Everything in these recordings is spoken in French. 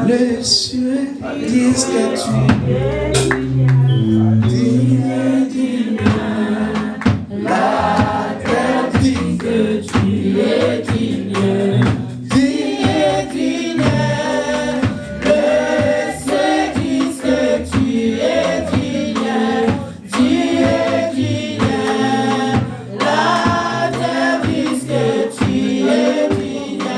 Les cieux disent que tu es digne. La terre dit que tu es digne. Digne. Les cieux disent que tu es digne. Tu es digne. La terre dit que tu es digne.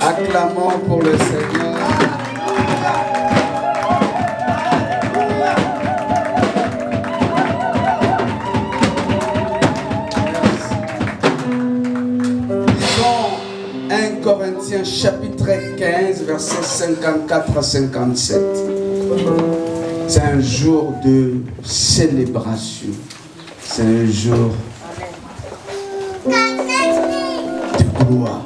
Acclamons pour le Seigneur. Lisons 1 Corinthiens chapitre 15, versets 54 à 57. C'est un jour de célébration. C'est un jour de gloire.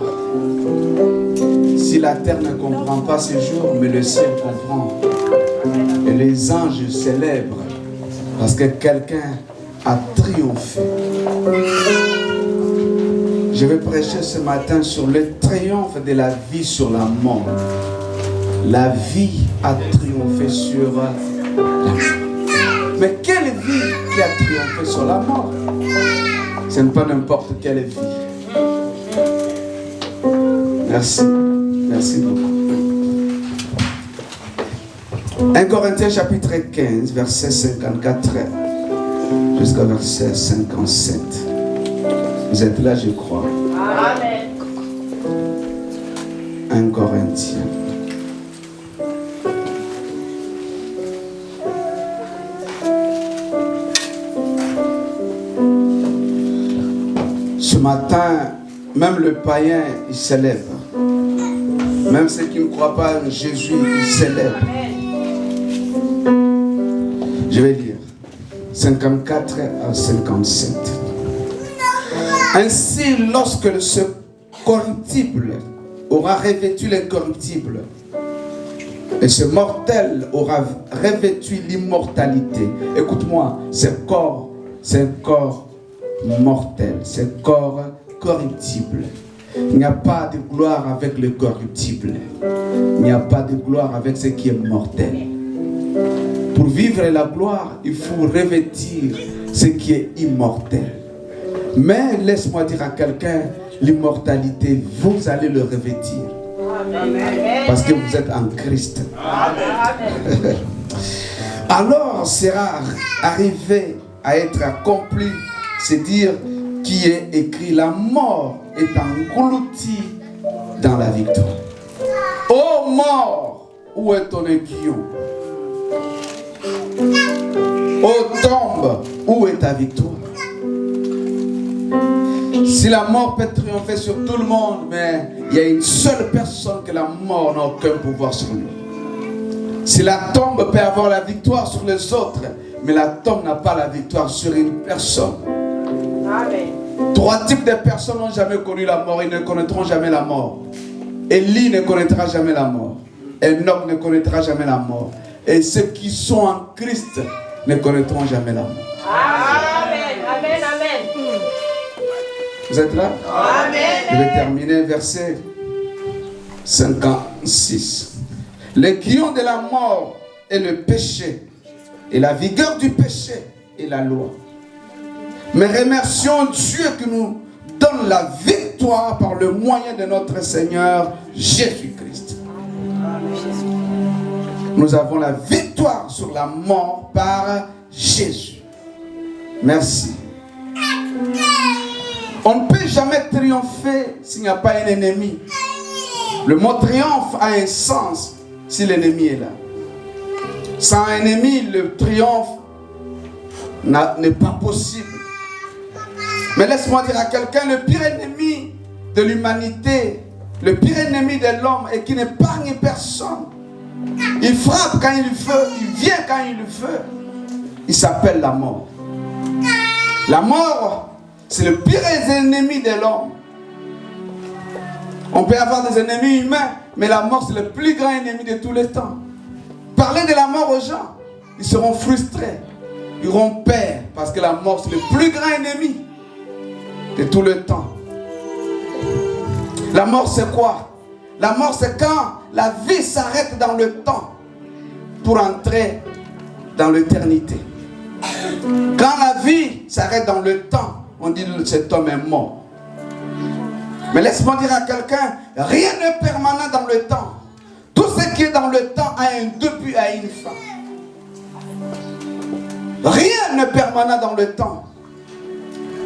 Si la terre ne comprend pas ce jour, mais le ciel comprend. Et les anges célèbrent parce que quelqu'un a triomphé. Je vais prêcher ce matin sur le triomphe de la vie sur la mort. La vie a triomphé sur la mort. Mais quelle vie qui a triomphé sur la mort? Ce n'est pas n'importe quelle vie. Merci. Merci beaucoup. 1 Corinthiens chapitre 15, verset 54 jusqu'au verset 57. Vous êtes là, je crois. Amen. 1 Corinthiens. Ce matin, même le païen, il célèbre. Même ceux qui ne croient pas en Jésus, ils célèbrent. Je vais lire 54 à 57. Ainsi, lorsque ce corruptible aura revêtu l'incorruptible, et ce mortel aura revêtu l'immortalité. Écoute-moi, ce corps, c'est un corps mortel, c'est un corps corruptible. Il n'y a pas de gloire avec le corruptible. Il n'y a pas de gloire avec ce qui est mortel. Pour vivre la gloire, il faut revêtir ce qui est immortel. Mais laisse-moi dire à quelqu'un, l'immortalité, vous allez le revêtir. Parce que vous êtes en Christ. Amen. Alors sera arrivé à être accompli, c'est dire qui est écrit, la mort est engloutie dans la victoire. Ô mort, où est ton aiguillon? Ô tombe, où est ta victoire? Si la mort peut triompher sur tout le monde, mais il y a une seule personne que la mort n'a aucun pouvoir sur lui. Si la tombe peut avoir la victoire sur les autres, mais la tombe n'a pas la victoire sur une personne. Amen. Trois types de personnes n'ont jamais connu la mort. Ils ne connaîtront jamais la mort. Élie ne connaîtra jamais la mort. Enoch ne connaîtra jamais la mort. Et ceux qui sont en Christ ne connaîtront jamais la mort. Amen, amen, amen. Vous êtes là? Amen. Je vais terminer verset 56. Les guillons de la mort est le péché, et la vigueur du péché est la loi. Mais remercions Dieu qui nous donne la victoire par le moyen de notre Seigneur Jésus-Christ. Nous avons la victoire sur la mort par Jésus. Merci. On ne peut jamais triompher s'il n'y a pas un ennemi. Le mot triomphe a un sens si l'ennemi est là. Sans ennemi, le triomphe n'est pas possible. Mais laisse-moi dire à quelqu'un, le pire ennemi de l'humanité, le pire ennemi de l'homme est qu'il n'épargne personne. Il frappe quand il veut, il vient quand il veut. Il s'appelle la mort. La mort, c'est le pire ennemi de l'homme. On peut avoir des ennemis humains, mais la mort, c'est le plus grand ennemi de tous les temps. Parlez de la mort aux gens, ils seront frustrés, ils auront peur, parce que la mort, c'est le plus grand ennemi de tout le temps. La mort, c'est quoi? La mort, c'est quand la vie s'arrête dans le temps pour entrer dans l'éternité. Quand la vie s'arrête dans le temps, on dit que cet homme est mort. Mais laisse-moi dire à quelqu'un, rien n'est permanent dans le temps. Tout ce qui est dans le temps a un début, a une fin. Rien n'est permanent dans le temps.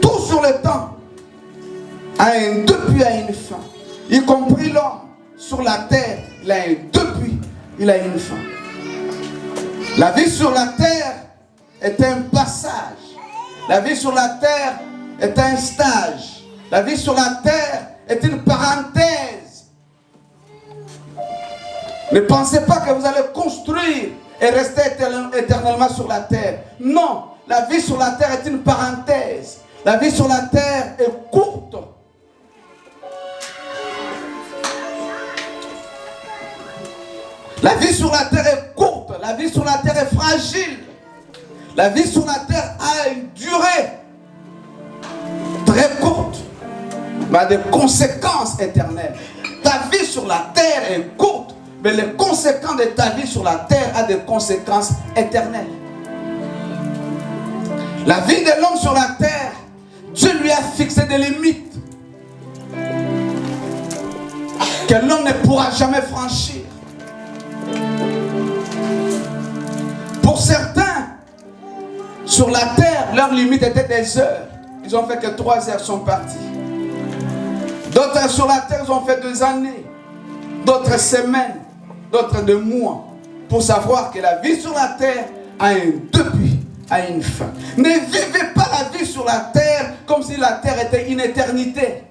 Tout sur le temps a un début, a une fin. Y compris l'homme sur la terre, il a un début, il a une fin. La vie sur la terre est un passage. La vie sur la terre est un stage. La vie sur la terre est une parenthèse. Ne pensez pas que vous allez construire et rester éternellement sur la terre. Non, la vie sur la terre est une parenthèse. La vie sur la terre est courte. La vie sur la terre est courte. La vie sur la terre est fragile. La vie sur la terre a une durée très courte, mais a des conséquences éternelles. Ta vie sur la terre est courte, mais les conséquences de ta vie sur la terre ont des conséquences éternelles. La vie de l'homme sur la terre, Dieu lui a fixé des limites que l'homme ne pourra jamais franchir. Pour certains, sur la terre, leur limite était des heures. Ils ont fait que 3 heures, sont partis. D'autres sur la terre, ils ont fait 2 années. D'autres semaines. D'autres 2 mois. Pour savoir que la vie sur la terre a un début, a une fin. Ne vivez pas la vie sur la terre comme si la terre était une éternité.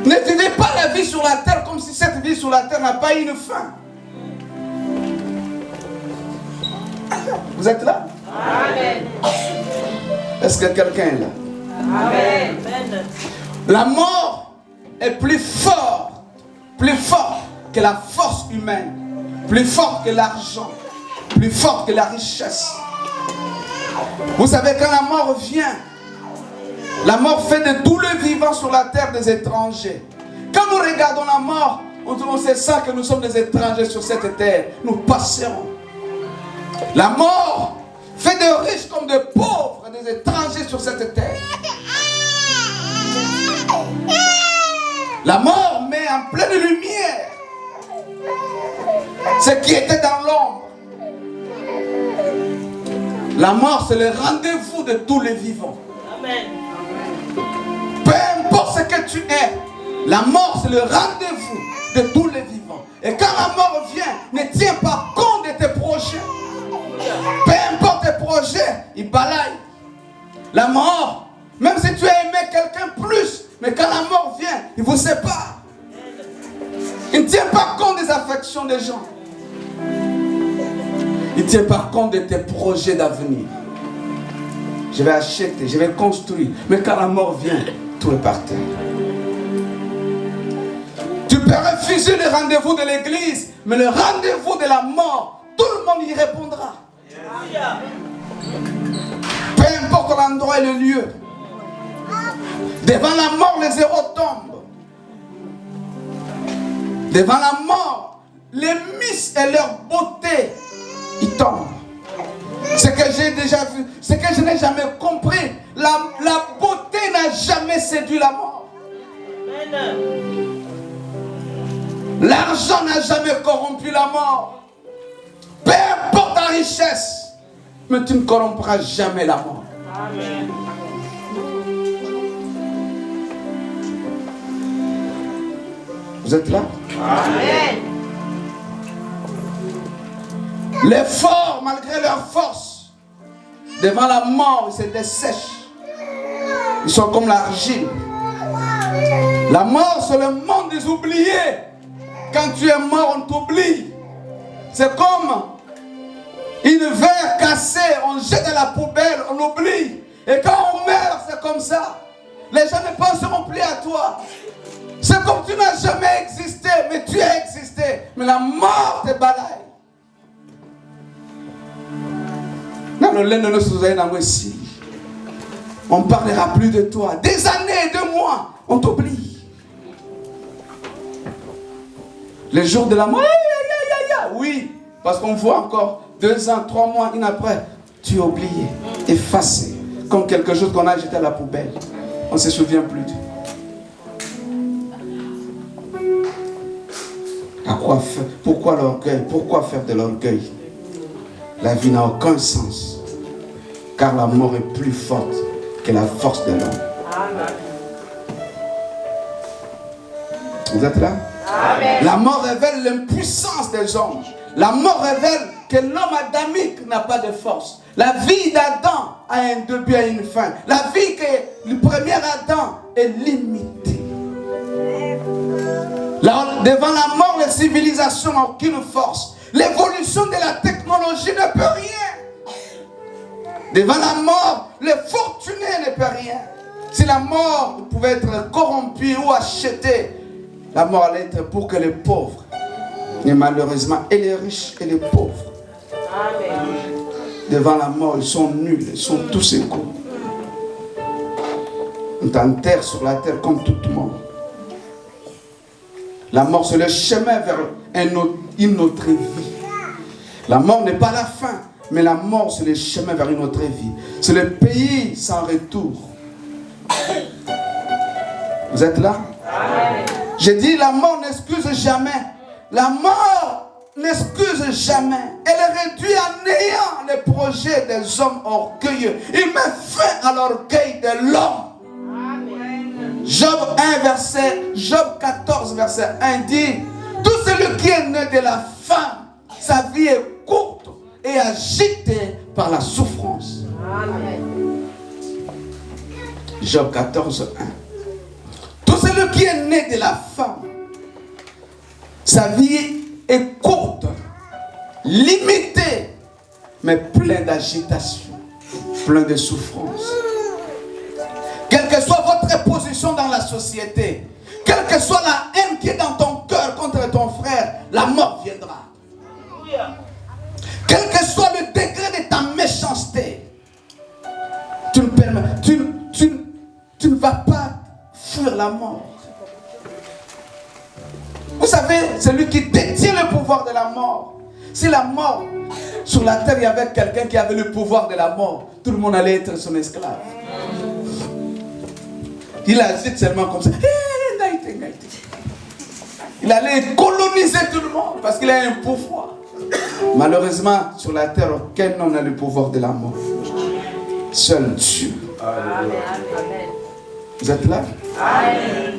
Ne vivez pas la vie sur la terre comme si cette vie sur la terre n'a pas une fin. Vous êtes là? Amen. Est-ce que quelqu'un est là? Amen. La mort est plus forte que la force humaine, plus forte que l'argent, plus forte que la richesse. Vous savez, quand la mort vient, la mort fait de tous les vivants sur la terre des étrangers. Quand nous regardons la mort, on sait ça que nous sommes des étrangers sur cette terre. Nous passerons. La mort fait de riches comme de pauvres, des étrangers sur cette terre. La mort met en pleine lumière ce qui était dans l'ombre. La mort, c'est le rendez-vous de tous les vivants. Amen. Peu importe ce que tu es, la mort, c'est le rendez-vous de tous les vivants. Et quand la mort vient, ne tiens pas compte de tes projets. Peu importe tes projets, il balaye. La mort, même si tu as aimé quelqu'un plus, mais quand la mort vient, il vous sépare. Il ne tient pas compte des affections des gens. Il ne tient pas compte de tes projets d'avenir. je vais acheter, je vais construire. Mais quand la mort vient, tout est par terre. Tu peux refuser le rendez-vous de l'église, mais le rendez-vous de la mort, tout le monde y répondra. Peu importe l'endroit et le lieu. Devant la mort, les héros tombent. Devant la mort, les miss et leur beauté, ils tombent. Ce que j'ai déjà vu, ce que je n'ai jamais compris, la beauté n'a jamais séduit la mort. L'argent n'a jamais corrompu la mort. Peu importe ta richesse, mais tu ne corrompras jamais la mort. Amen. Vous êtes là? Amen. Les forts, malgré leur force, devant la mort, ils se dessèchent. Ils sont comme l'argile. La mort, c'est le monde des oubliés. Quand tu es mort, on t'oublie. C'est comme une verre cassée, on jette à la poubelle, on oublie. Et quand on meurt, c'est comme ça. Les gens ne penseront plus à toi. C'est comme tu n'as jamais existé, mais tu as existé. Mais la mort te balaye. On ne parlera plus de toi. Des années, 2 mois, on t'oublie. Le jour de la mort, oui, parce qu'on voit encore 2 ans, 3 mois, une après, tu es oublié, effacé, comme quelque chose qu'on a jeté à la poubelle. On ne se souvient plus. À quoi faire? Pourquoi l'orgueil? Pourquoi faire de l'orgueil? La vie n'a aucun sens, car la mort est plus forte que la force de l'homme. Vous êtes là? Amen. La mort révèle l'impuissance des hommes. La mort révèle que l'homme adamique n'a pas de force. La vie d'Adam a un début et une fin. La vie que le premier Adam est limitée. Là, devant la mort, les civilisations n'ont aucune force. L'évolution de la technologie ne peut rien. Devant la mort, les fortunés ne peuvent rien. Si la mort pouvait être corrompue ou achetée, la mort allait être pour que les pauvres, et malheureusement, et les riches et les pauvres, amen, devant la mort, ils sont nuls, ils sont tous égaux. On t'enterre sur la terre comme tout le monde. La mort, c'est le chemin vers une autre vie. La mort n'est pas la fin, mais la mort, c'est le chemin vers une autre vie. C'est le pays sans retour. Vous êtes là? Amen. J'ai dit, la mort n'excuse jamais. La mort n'excuse jamais. Elle réduit à néant les projets des hommes orgueilleux. Il met fin à l'orgueil de l'homme. Job 14, verset 1 dit, tout celui qui est né de la femme, sa vie est courte et agitée par la souffrance. Amen. Job 14, 1. Tout celui qui est né de la femme, sa vie est courte, limitée, mais pleine d'agitation, pleine de souffrance. Quelle que soit votre position dans la société, quelle que soit la haine qui est dans ton cœur contre ton frère, la mort viendra. Quel que soit le degré de ta méchanceté, tu ne vas pas fuir la mort. Vous savez, celui qui détient le pouvoir de la mort, si la mort, sur la terre, il y avait quelqu'un qui avait le pouvoir de la mort, tout le monde allait être son esclave. Il agite seulement comme ça. Il allait coloniser tout le monde parce qu'il a un pouvoir. Malheureusement, sur la terre, aucun homme n'a le pouvoir de la mort. Seul Dieu. Amen. Vous êtes là? Amen.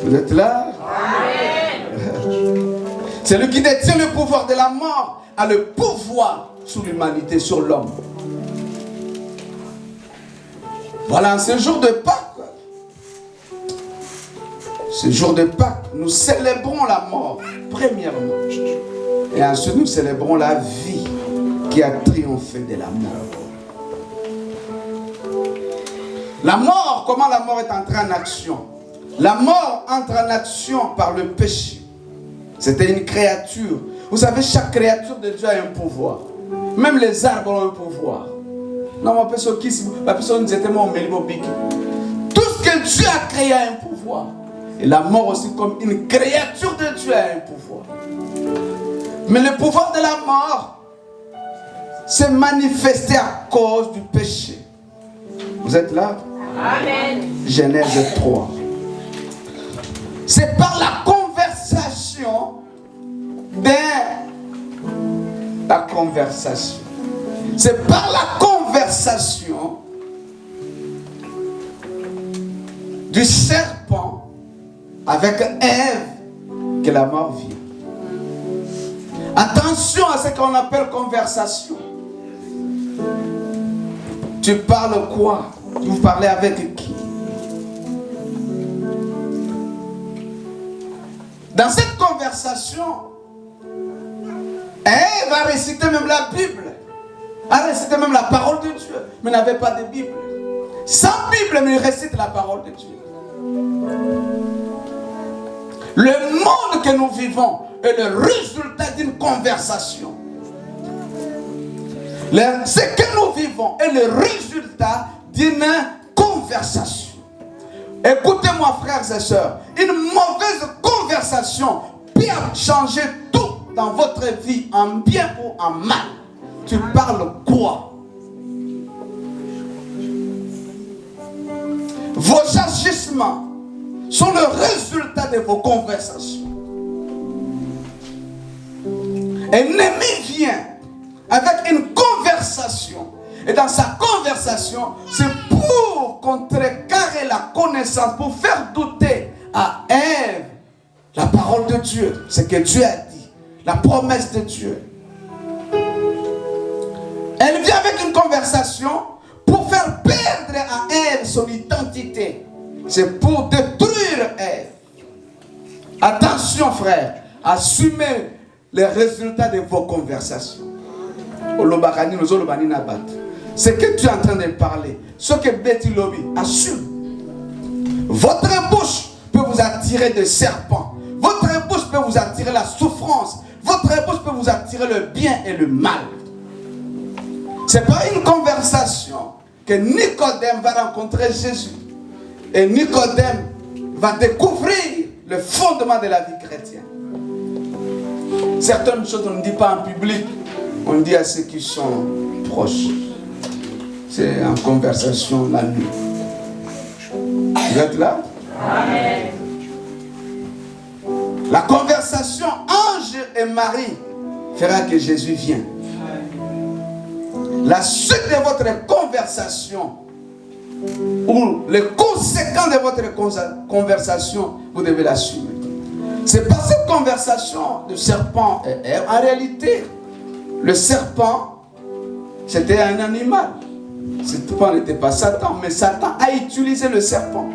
Vous êtes là? Amen. Celui qui détient le pouvoir de la mort a le pouvoir sur l'humanité, sur l'homme. Voilà, ce jour de Pâques. Ce jour de Pâques, nous célébrons la mort, premièrement. Et ensuite, nous célébrons la vie qui a triomphé de la mort. La mort, comment la mort est entrée en action? La mort entre en action par le péché. C'était une créature. Vous savez, chaque créature de Dieu a un pouvoir. Même les arbres ont un pouvoir. Non, ma personne qui la personne disait tellement tout ce que Dieu a créé a un pouvoir. Et la mort aussi, comme une créature de Dieu, a un pouvoir. Mais le pouvoir de la mort s'est manifesté à cause du péché. Vous êtes là? Amen. Genèse 3. C'est par la conversation C'est par la conversation du serpent avec Ève que la mort vient. Attention à ce qu'on appelle conversation. Tu parles quoi? Vous parlez avec qui? Dans cette conversation, Ève a récité même la Bible, a récité même la parole de Dieu, mais n'avait pas de Bible. Sans Bible, mais il récite la parole de Dieu. Le monde que nous vivons est le résultat d'une conversation. Ce que nous vivons est le résultat d'une conversation. Écoutez-moi, frères et sœurs, une mauvaise conversation peut changer tout dans votre vie, en bien ou en mal. Tu parles quoi? Vos agissements sont le résultat de vos conversations. L'ennemi vient avec une conversation. Et dans sa conversation, c'est pour contrecarrer la connaissance, pour faire douter à Ève la parole de Dieu, ce que Dieu a dit, la promesse de Dieu. Elle vient avec une conversation pour faire perdre à Ève son identité. C'est pour détruire Ève. Attention, frère, assumez les résultats de vos conversations. Ce que tu es en train de parler, ce que Betty Lobby assume. Votre bouche peut vous attirer des serpents. Votre bouche peut vous attirer la souffrance. Votre bouche peut vous attirer le bien et le mal. C'est pas une conversation que Nicodème va rencontrer Jésus. Et Nicodème va découvrir le fondement de la vie chrétienne. Certaines choses on ne dit pas en public, on dit à ceux qui sont proches. C'est en conversation la nuit. Vous êtes là? Amen. La conversation ange et Marie fera que Jésus vienne. La suite de votre conversation ou les conséquences de votre conversation, vous devez l'assumer. C'est par cette conversation de serpent et Ève. En réalité, le serpent, c'était un animal. Ce n'était pas Satan, mais Satan a utilisé le serpent.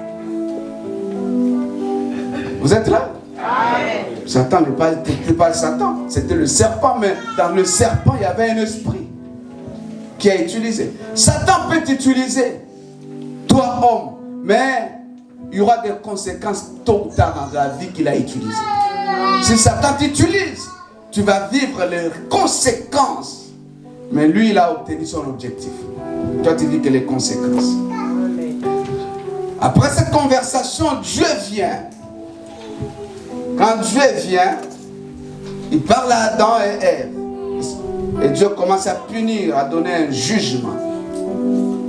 Vous êtes là? Amen. Satan n'était pas Satan, c'était le serpent, mais dans le serpent, il y avait un esprit qui a utilisé. Satan peut t'utiliser, toi homme, mais il y aura des conséquences tôt ou tard dans la vie qu'il a utilisée. Si Satan t'utilise, tu vas vivre les conséquences. Mais lui, il a obtenu son objectif. Toi, tu vis que les conséquences. Après cette conversation, Dieu vient. Quand Dieu vient, il parle à Adam et Ève. Et Dieu commence à punir, à donner un jugement.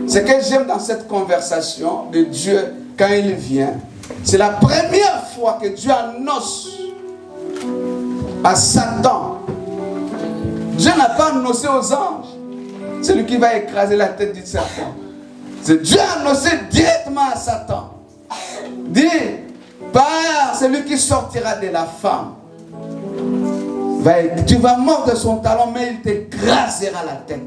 Ce que j'aime dans cette conversation de Dieu, quand il vient, c'est la première fois que Dieu annonce à Satan. Dieu n'a pas annoncé aux anges. C'est lui qui va écraser la tête du serpent. C'est Dieu a annoncé directement à Satan. Dit, par celui qui sortira de la femme, tu vas mordre son talon, mais il t'écrasera la tête.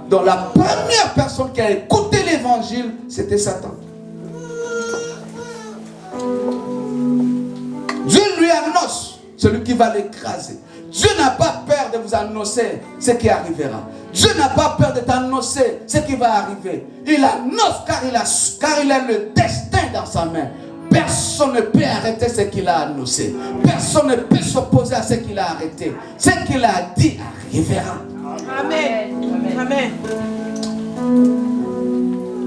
Donc la première personne qui a écouté l'évangile, c'était Satan. Dieu lui annonce celui qui va l'écraser. Dieu n'a pas peur de vous annoncer ce qui arrivera. Dieu n'a pas peur de t'annoncer ce qui va arriver. Il annonce car il a le destin dans sa main. Personne ne peut arrêter ce qu'il a annoncé. Personne ne peut s'opposer à ce qu'il a arrêté. Ce qu'il a dit arrivera. Amen. Amen.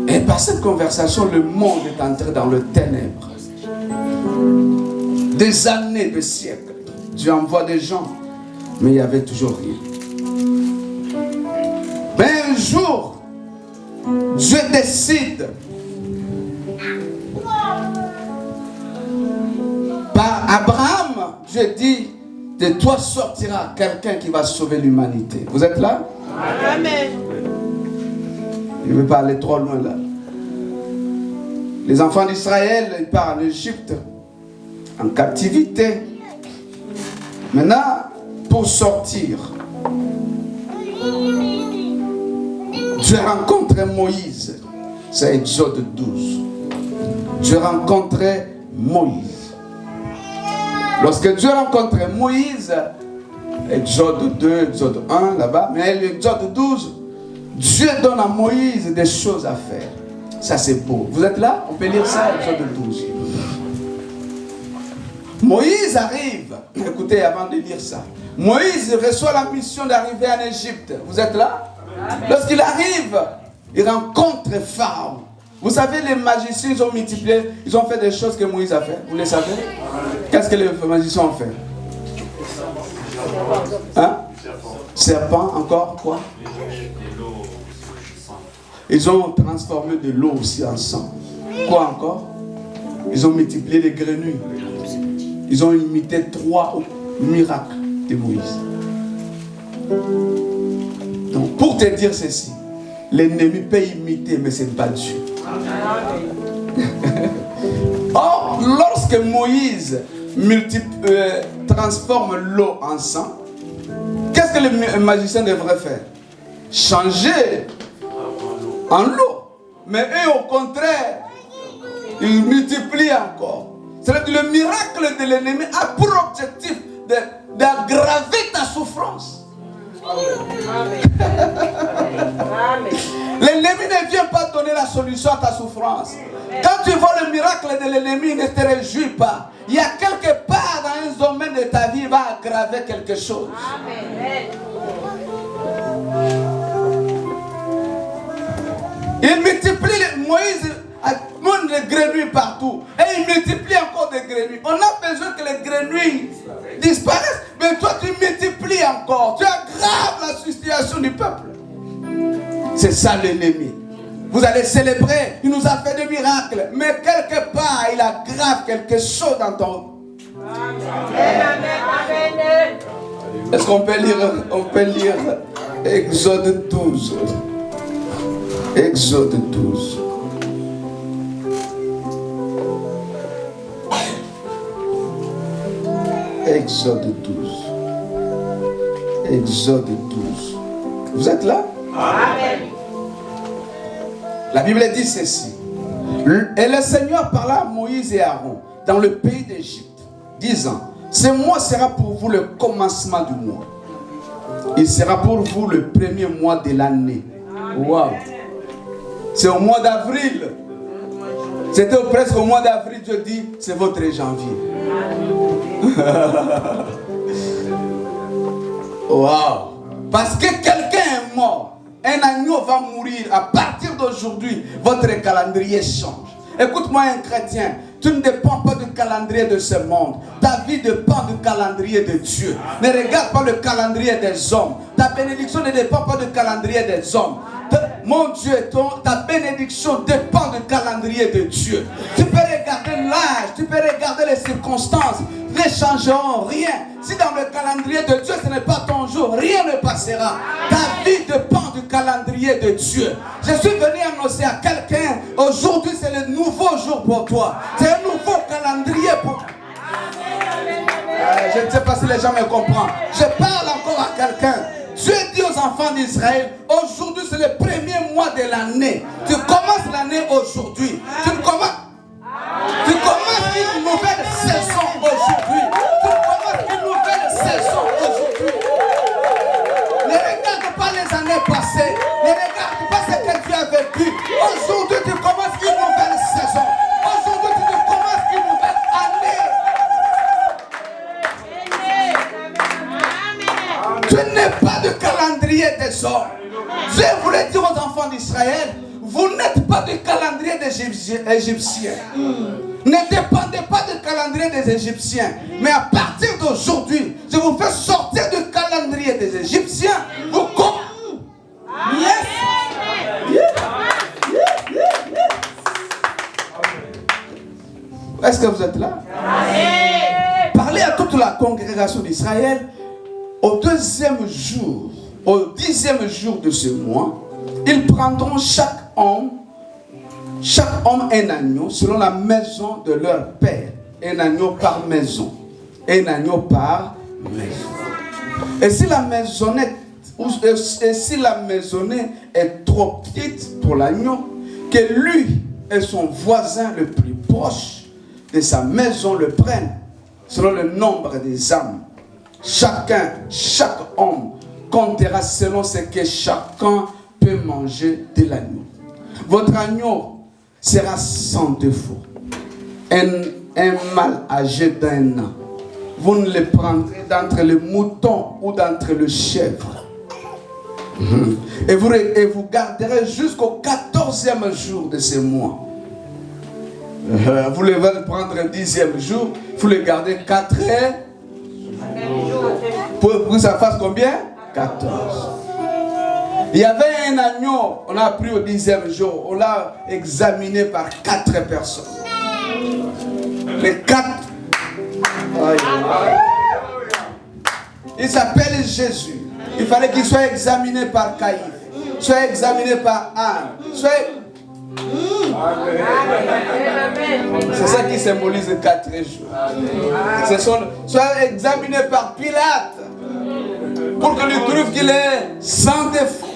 Et par cette conversation, le monde est entré dans le ténèbre. Des années, des siècles. Dieu envoie des gens, mais il n'y avait toujours rien. Mais un jour, Dieu décide par Abraham, Dieu dit, de toi sortira quelqu'un qui va sauver l'humanité. Vous êtes là? Amen. Je ne veux pas aller trop loin là. Les enfants d'Israël, ils partent en Égypte, en captivité. Maintenant, pour sortir, Dieu rencontrait Moïse. C'est Exode 12. Dieu rencontrait Moïse. Lorsque Dieu rencontrait Moïse, Exode 2, Exode 1, là-bas, mais Exode 12, Dieu donne à Moïse des choses à faire. Ça c'est beau. Vous êtes là? On peut lire ça, Exode 12. Moïse arrive. Écoutez, avant de lire ça. Moïse reçoit la mission d'arriver en Égypte. Vous êtes là? Lorsqu'il arrive, il rencontre Pharaon. Vous savez, les magiciens, ils ont multiplié, ils ont fait des choses que Moïse a fait. Vous les savez? Qu'est-ce que les magiciens ont fait? Hein? Serpent, encore quoi? Ils ont transformé de l'eau aussi en sang. Quoi encore? Ils ont multiplié les grenouilles. Ils ont imité 3 miracles de Moïse. Donc, pour te dire ceci, l'ennemi peut imiter, mais ce n'est pas Dieu. Or, lorsque Moïse transforme l'eau en sang, qu'est-ce que le magicien devrait faire? Changer en l'eau. Mais eux, au contraire, ils multiplient encore. C'est-à-dire que le miracle de l'ennemi a pour objectif d'aggraver ta souffrance. L'ennemi ne vient pas donner la solution à ta souffrance. Quand tu vois le miracle de l'ennemi, ne te réjouis pas. Il y a quelque part dans un domaine de ta vie, il va aggraver quelque chose. Il multiplie, Moïse monte les grenouilles partout. Et il multiplie encore des grenouilles. On a besoin que les grenouilles disparaissent. Mais toi tu multiplies encore. Tu aggraves la situation du peuple. C'est ça l'ennemi. Vous allez célébrer. Il nous a fait des miracles. Mais quelque part il aggrave quelque chose dans ton... Amen. Est-ce qu'on peut lire Exode 12. Exode 12. Exode 12. Exode 12. Vous êtes là? Amen. La Bible dit ceci. Et le Seigneur parla à Moïse et Aaron dans le pays d'Égypte, disant, ce mois sera pour vous le commencement du mois. Il sera pour vous le premier mois de l'année. Wow. C'est au mois d'avril. C'était presque au mois d'avril, Dieu dit, c'est votre janvier. Wow. Parce que quelqu'un est mort. Un agneau va mourir. À partir d'aujourd'hui, votre calendrier change. Écoute-moi, un chrétien. Tu ne dépends pas du calendrier de ce monde. Ta vie dépend du calendrier de Dieu. Ne regarde pas le calendrier des hommes. Ta bénédiction ne dépend pas du calendrier des hommes. Mon Dieu, ta bénédiction dépend du calendrier de Dieu. Tu peux regarder l'âge, tu peux regarder les circonstances, ne changeront rien. Si dans le calendrier de Dieu, ce n'est pas ton jour, rien ne passera. Ta vie dépend du calendrier de Dieu. Je suis venu annoncer à quelqu'un, aujourd'hui c'est le nouveau jour pour toi. C'est un nouveau calendrier pour toi. Je ne sais pas si les gens me comprennent. Je parle encore à quelqu'un. Dieu dit aux enfants d'Israël, aujourd'hui c'est le premier mois de l'année. Tu commences l'année aujourd'hui. Tu commences une nouvelle saison aujourd'hui. Tu commences une nouvelle saison aujourd'hui. Ne regarde pas les années passées. calendrier des Égyptiens. Ne dépendez pas du calendrier des Égyptiens. Mais à partir d'aujourd'hui, je vous fais sortir du calendrier des Égyptiens. Vous Est-ce que vous êtes là? Parlez à toute la congrégation d'Israël. Au 10e jour de ce mois, ils prendront chaque homme un agneau selon la maison de leur père. Un agneau par maison. Un agneau par maison. Et si la maisonnette est trop petite pour l'agneau, que lui et son voisin le plus proche de sa maison le prennent selon le nombre des âmes. Chaque homme comptera selon ce que chacun peut manger de l'agneau. Votre agneau sera sans défaut. Un mâle âgé d'1 an. Vous ne le prendrez d'entre les moutons ou d'entre les chèvres. Et vous garderez jusqu'au 14e jour de ce mois. Vous le prendre le 10e jour, vous le gardez 4 jours. Pour que ça fasse combien? 14. Il y avait un agneau, on l'a pris au 10e jour, on l'a examiné par 4 personnes. Les 4. Il s'appelle Jésus. Il fallait qu'il soit examiné par Caïphe, soit examiné par Anne, c'est ça qui symbolise 4 jours. Soit examiné par Pilate pour que lui trouve qu'il est sans défaut.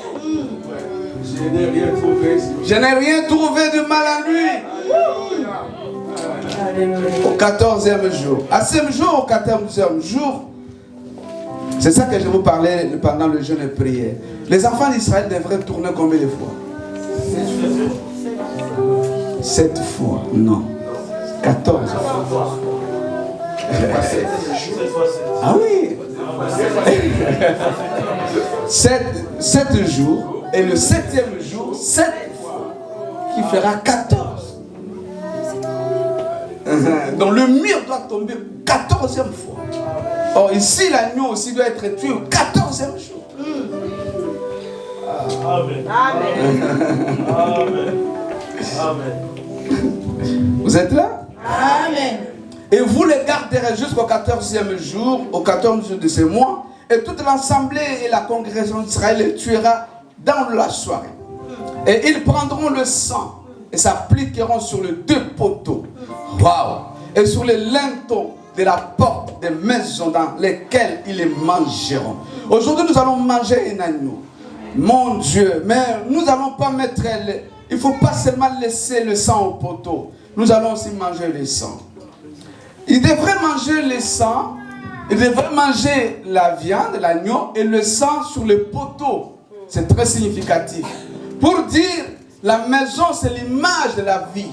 Je n'ai rien trouvé de mal à lui. Au 14e jour. À ce jour, au 14e jour, c'est ça que je vous parlais pendant le jeûne et prière. Les enfants d'Israël devraient tourner combien de fois? 7 fois, non. 14 fois. Ah oui. 7 jours. Et le 7e jour, 7 fois. Qui fera 14. Donc le mur doit tomber 14e fois. Or ici, l'agneau aussi doit être tué au 14e jour. Amen. Amen. Amen. Amen. Vous êtes là? Amen. Et vous les garderez jusqu'au 14e jour, au 14e jour de ce mois, et toute l'assemblée et la congrégation d'Israël les tuera dans la soirée. Et ils prendront le sang et s'appliqueront sur les 2 poteaux. Waouh! Et sur les linteaux de la porte des maisons dans lesquelles ils les mangeront. Aujourd'hui, nous allons manger un agneau. Mon Dieu, mais nous n'allons pas mettre... Il ne faut pas seulement laisser le sang au poteau. Nous allons aussi manger le sang. Ils devraient manger le sang. Ils devraient manger la viande, l'agneau et le sang sur le poteau. C'est très significatif. Pour dire, la maison, c'est l'image de la vie.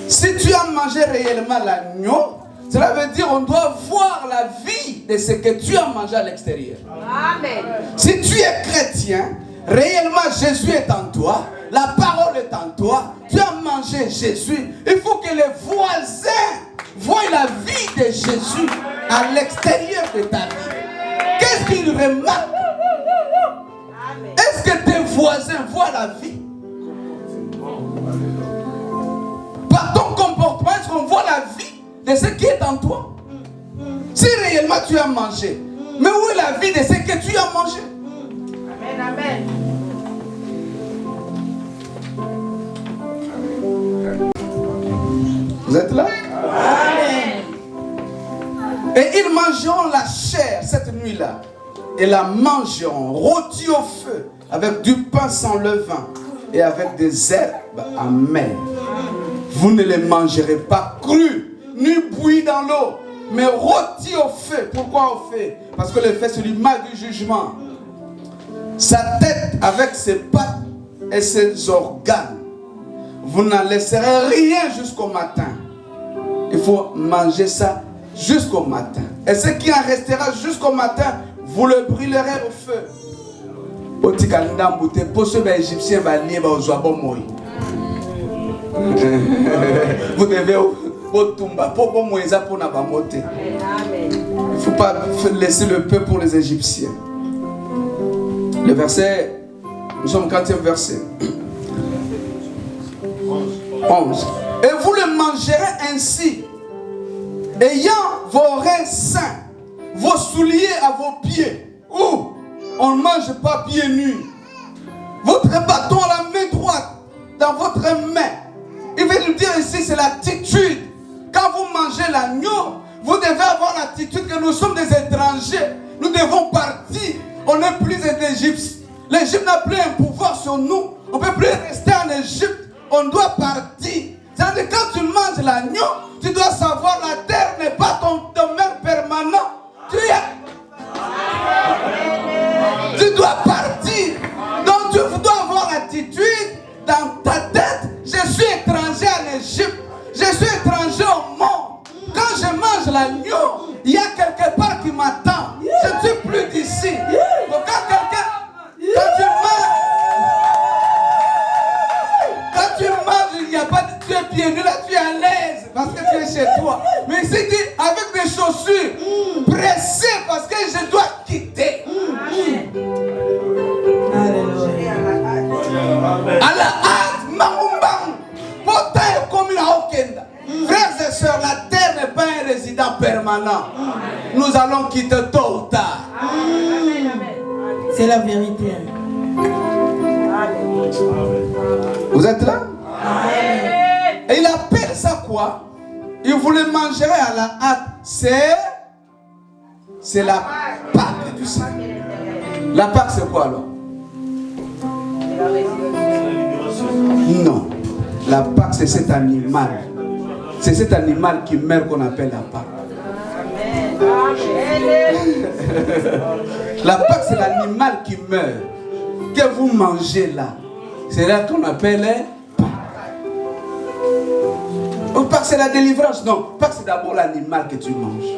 Si tu as mangé réellement l'agneau, cela veut dire qu'on doit voir la vie de ce que tu as mangé à l'extérieur. Amen. Si tu es chrétien, réellement Jésus est en toi, la parole est en toi, tu as mangé Jésus, il faut que les voisins voient la vie de Jésus à l'extérieur de ta vie. Qu'est-ce qu'ils remarquent? Est-ce que tes voisins voient la vie? Par ton comportement, est-ce qu'on voit la vie de ce qui est en toi? Si réellement tu as mangé, mais où est la vie de ce que tu as mangé? Amen, amen. Vous êtes là? Amen. Et ils mangeront la chair cette nuit-là. Et la mangeront rôtie au feu, avec du pain sans levain et avec des herbes amères. Vous ne les mangerez pas crus, ni bouillis dans l'eau, mais rôtis au feu. Pourquoi au feu? Parce que le feu, c'est l'image du jugement. Sa tête avec ses pattes et ses organes. Vous n'en laisserez rien jusqu'au matin. Il faut manger ça jusqu'au matin. Et ce qui en restera jusqu'au matin, vous le brûlerez au feu. Vous devez Otumba, pour Moïse, pour Nabamote. Il ne faut pas laisser le peuple pour les Égyptiens. Le verset, nous sommes au 4e verset. 11. Et vous le mangerez ainsi, ayant vos reins sains, vos souliers à vos pieds. Où on ne mange pas pieds nus. Votre bâton à la main droite, dans votre main. Il veut nous dire ici, c'est l'attitude. Quand vous mangez l'agneau, vous devez avoir l'attitude que nous sommes des étrangers. Nous devons partir. On n'est plus des Égyptiens. L'Égypte n'a plus un pouvoir sur nous. On ne peut plus rester en Égypte. On doit partir. C'est-à-dire que quand tu manges l'agneau, tu dois savoir que la terre n'est pas ton domaine permanent. Tu dois partir. Donc tu dois avoir l'attitude dans ta tête. Je suis étranger en Égypte. Je suis étranger au monde. Quand je mange l'agneau, il y a quelque part qui m'attend. Je ne suis plus d'ici. Donc quand tu manges, il n'y a pas de tu es pieds nus, là tu es à l'aise parce que tu es chez toi. Mais ici dit avec des chaussures pressées parce que je dois quitter. À la hâte, mamumbam, pourtant est comme la okenda. Frères et sœurs, la terre n'est pas un résident permanent. Nous allons quitter tôt ou tard. C'est la vérité. Vous êtes là? Et il appelle ça quoi? Il voulait manger à la hâte. C'est la Pâque du Seigneur. La Pâque c'est quoi alors? Non. La Pâque c'est cet animal. C'est cet animal qui meurt qu'on appelle la Pâque. La Pâque c'est l'animal qui meurt. Que vous mangez là. C'est là qu'on appelle Pâque. Pâque c'est la délivrance. Non, Pâque c'est d'abord l'animal que tu manges.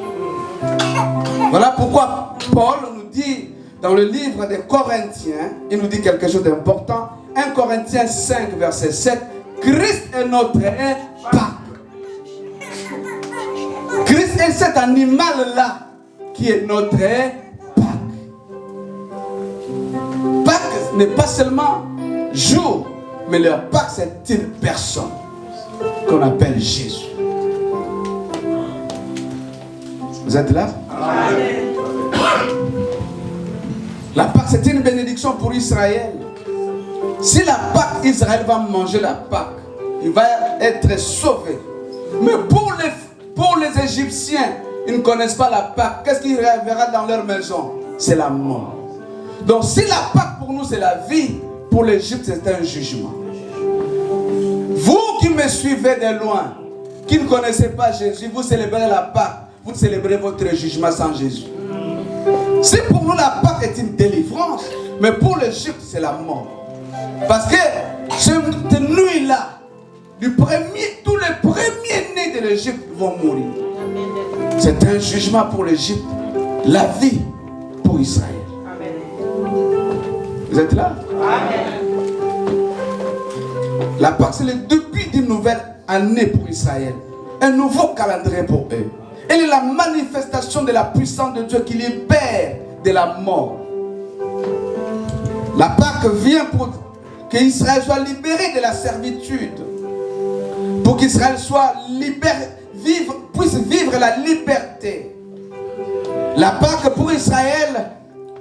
Voilà pourquoi Paul nous dit dans le livre des Corinthiens, il nous dit quelque chose d'important. 1 Corinthiens 5 verset 7. Christ est notre Pâque. Christ est cet animal-là qui est notre Pâque. Pâque n'est pas seulement jour, mais le Pâque c'est une personne qu'on appelle Jésus. Vous êtes là? Amen. La Pâque c'est une bénédiction pour Israël. Si la Pâque, Israël va manger la Pâque, il va être sauvé. Mais pour les Égyptiens, ils ne connaissent pas la Pâque. Qu'est-ce qu'ils verront dans leur maison? C'est la mort. Donc si la Pâque pour nous c'est la vie, pour l'Égypte c'est un jugement. Vous qui me suivez de loin, qui ne connaissez pas Jésus, vous célébrez la Pâque, vous célébrez votre jugement sans Jésus. Si pour nous la Pâque est une délivrance, mais pour l'Égypte c'est la mort. Parce que cette nuit-là, tous les premiers nés de l'Égypte vont mourir. C'est un jugement pour l'Égypte, la vie pour Israël. Vous êtes là? Amen. La Pâque, c'est le début d'une nouvelle année pour Israël. Un nouveau calendrier pour eux. Elle est la manifestation de la puissance de Dieu qui libère de la mort. La Pâque vient pour que Israël soit libéré de la servitude. Pour qu'Israël soit puisse vivre la liberté. La Pâque pour Israël,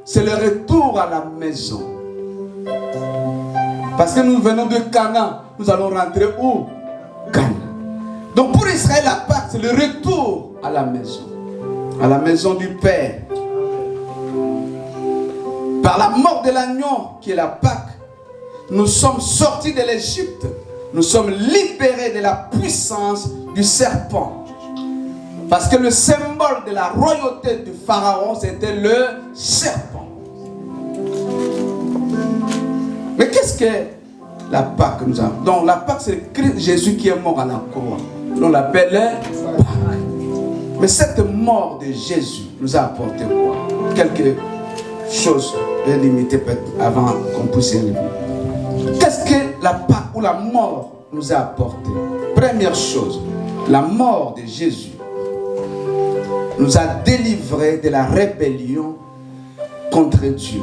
c'est le retour à la maison. Parce que nous venons de Canaan, nous allons rentrer où? Canaan. Donc pour Israël, la Pâque, c'est le retour à la maison du Père. Par la mort de l'agneau, qui est la Pâque, nous sommes sortis de l'Égypte. Nous sommes libérés de la puissance du serpent. Parce que le symbole de la royauté du Pharaon, c'était le serpent. Mais qu'est-ce que la Pâque nous a? Donc la Pâque, c'est Jésus qui est mort à la croix. On l'appelle Pâque. Mais cette mort de Jésus nous a apporté quoi? Quelque chose de limité peut-être avant qu'on puisse y aller. Qu'est-ce que la Pâque ou la mort nous a apporté? Première chose, la mort de Jésus nous a délivrés de la rébellion contre Dieu.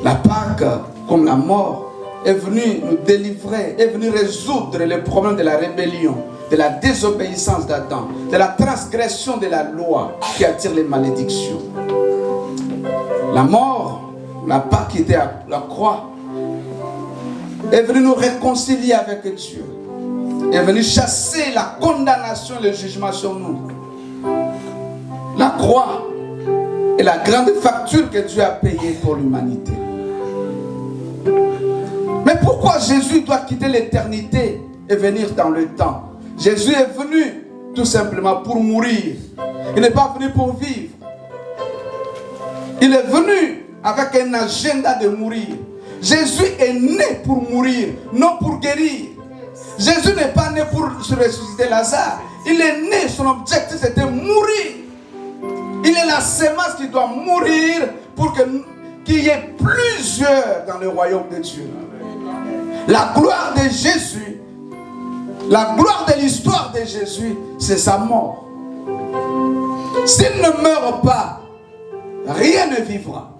La Pâque, comme la mort, est venue nous délivrer, est venue résoudre les problèmes de la rébellion, de la désobéissance d'Adam, de la transgression de la loi qui attire les malédictions. La mort, la Pâque qui était à la croix, est venue nous réconcilier avec Dieu. Est venue chasser la condamnation et le jugement sur nous. La croix est la grande facture que Dieu a payée pour l'humanité. Mais pourquoi Jésus doit quitter l'éternité et venir dans le temps? Jésus est venu tout simplement pour mourir. Il n'est pas venu pour vivre. Il est venu avec un agenda de mourir. Jésus est né pour mourir, non pour guérir. Jésus n'est pas né pour se ressusciter Lazare. Il est né, son objectif c'était mourir. Il est la sémence qui doit mourir pour qu'il y ait plusieurs dans le royaume de Dieu. La gloire de Jésus, la gloire de l'histoire de Jésus, c'est sa mort. S'il ne meurt pas, rien ne vivra.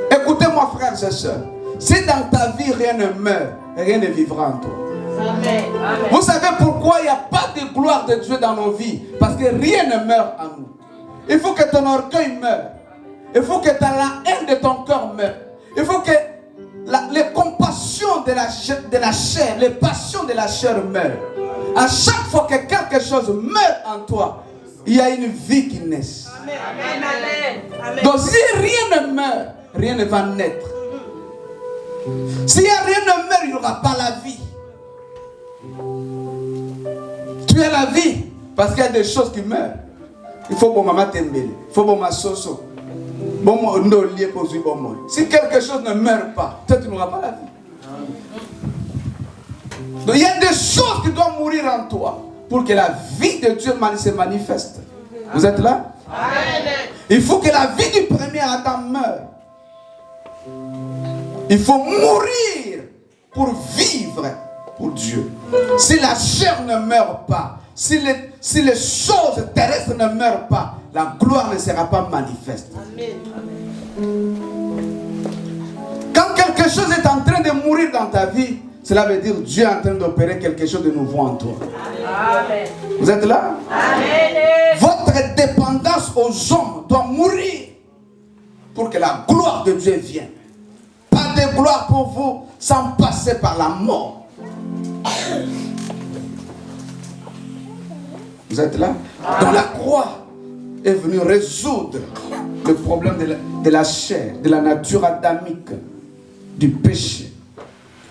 Écoutez-moi, frères et sœurs, si dans ta vie rien ne meurt, rien ne vivra en toi. Amen. Vous savez pourquoi il n'y a pas de gloire de Dieu dans nos vies? Parce que rien ne meurt en nous. Il faut que ton orgueil meure. Il faut que la haine de ton cœur meure. Il faut que les compassions de la chair, les passions de la chair meurent. À chaque fois que quelque chose meurt en toi, il y a une vie qui naît. Donc si rien ne meurt, rien ne va naître. S'il n'y a rien ne meurt, il n'y aura pas la vie. Tu as la vie parce qu'il y a des choses qui meurent. Il faut bon maman tembele, il faut bon ma soso. Si quelque chose ne meurt pas, toi tu n'auras pas la vie. Donc il y a des choses qui doivent mourir en toi pour que la vie de Dieu se manifeste. Vous êtes là? Il faut que la vie du premier Adam meure. Il faut mourir pour vivre pour Dieu. Si la chair ne meurt pas, si les choses terrestres ne meurent pas, la gloire ne sera pas manifeste. Quand quelque chose est en train de mourir dans ta vie, cela veut dire que Dieu est en train d'opérer quelque chose de nouveau en toi. Amen. Vous êtes là? Amen. Votre dépendance aux hommes doit mourir pour que la gloire de Dieu vienne. Pas de gloire pour vous sans passer par la mort. Vous êtes là? Donc la croix est venue résoudre le problème de la chair, de la nature adamique, du péché.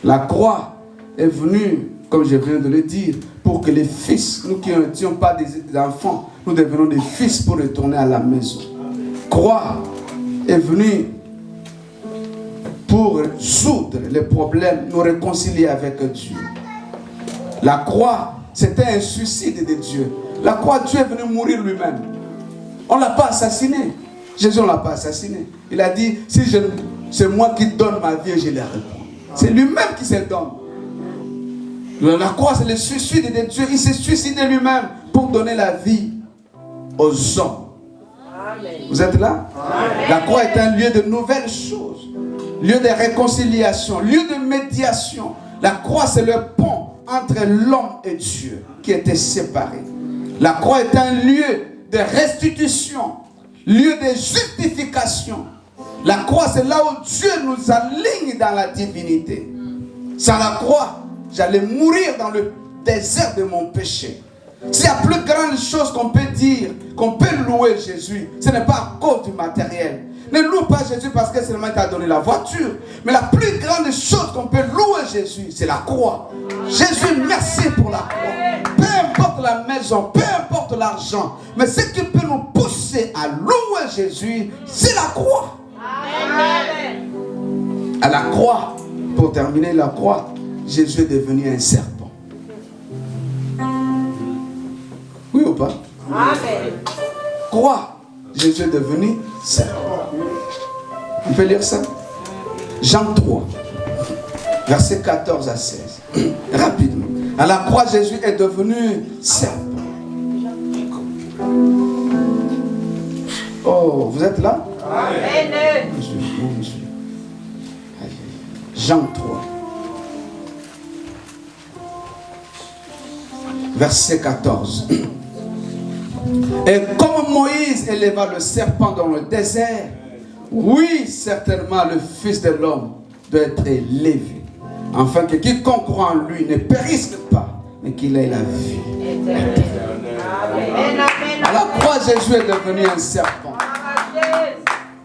La croix est venue, comme je viens de le dire, pour que les fils, nous qui n'étions pas des enfants, nous devenons des fils pour retourner à la maison. La croix est venue pour résoudre les problèmes, nous réconcilier avec Dieu. La croix, c'était un suicide de Dieu. La croix, Dieu est venu mourir lui-même. On ne l'a pas assassiné. Jésus ne l'a pas assassiné. Il a dit, si c'est moi qui donne ma vie, je la reprends. C'est lui-même qui se donne. La croix, c'est le suicide de Dieu. Il s'est suicidé lui-même pour donner la vie aux hommes. Amen. Vous êtes là? Amen. La croix est un lieu de nouvelles choses, lieu de réconciliation, lieu de médiation. La croix, c'est le pont entre l'homme et Dieu qui était séparé. La croix est un lieu de restitution, lieu de justification. La croix, c'est là où Dieu nous aligne dans la divinité. Sans la croix, j'allais mourir dans le désert de mon péché. S'il y a plus grande chose qu'on peut dire, qu'on peut louer Jésus, ce n'est pas à cause du matériel. Ne loue pas Jésus parce que seulement il t'a donné la voiture. Mais la plus grande chose qu'on peut louer Jésus, c'est la croix. Jésus, merci pour la croix. Peu importe la maison, peu importe l'argent, mais ce qui peut nous pousser à louer Jésus, c'est la croix. Amen. À la croix, pour terminer la croix, Jésus est devenu un serpent. Oui ou pas? Amen. Croix, Jésus est devenu serpent. On peut lire ça? Jean 3, versets 14 à 16. Rapidement. À la croix, Jésus est devenu serpent. Oh, vous êtes là? Amen. Jean 3. Verset 14. Et comme Moïse éleva le serpent dans le désert, oui, certainement le Fils de l'homme doit être élevé, afin que quiconque croit en lui ne périsse pas, mais qu'il ait la vie. À la croix, Jésus est devenu un serpent.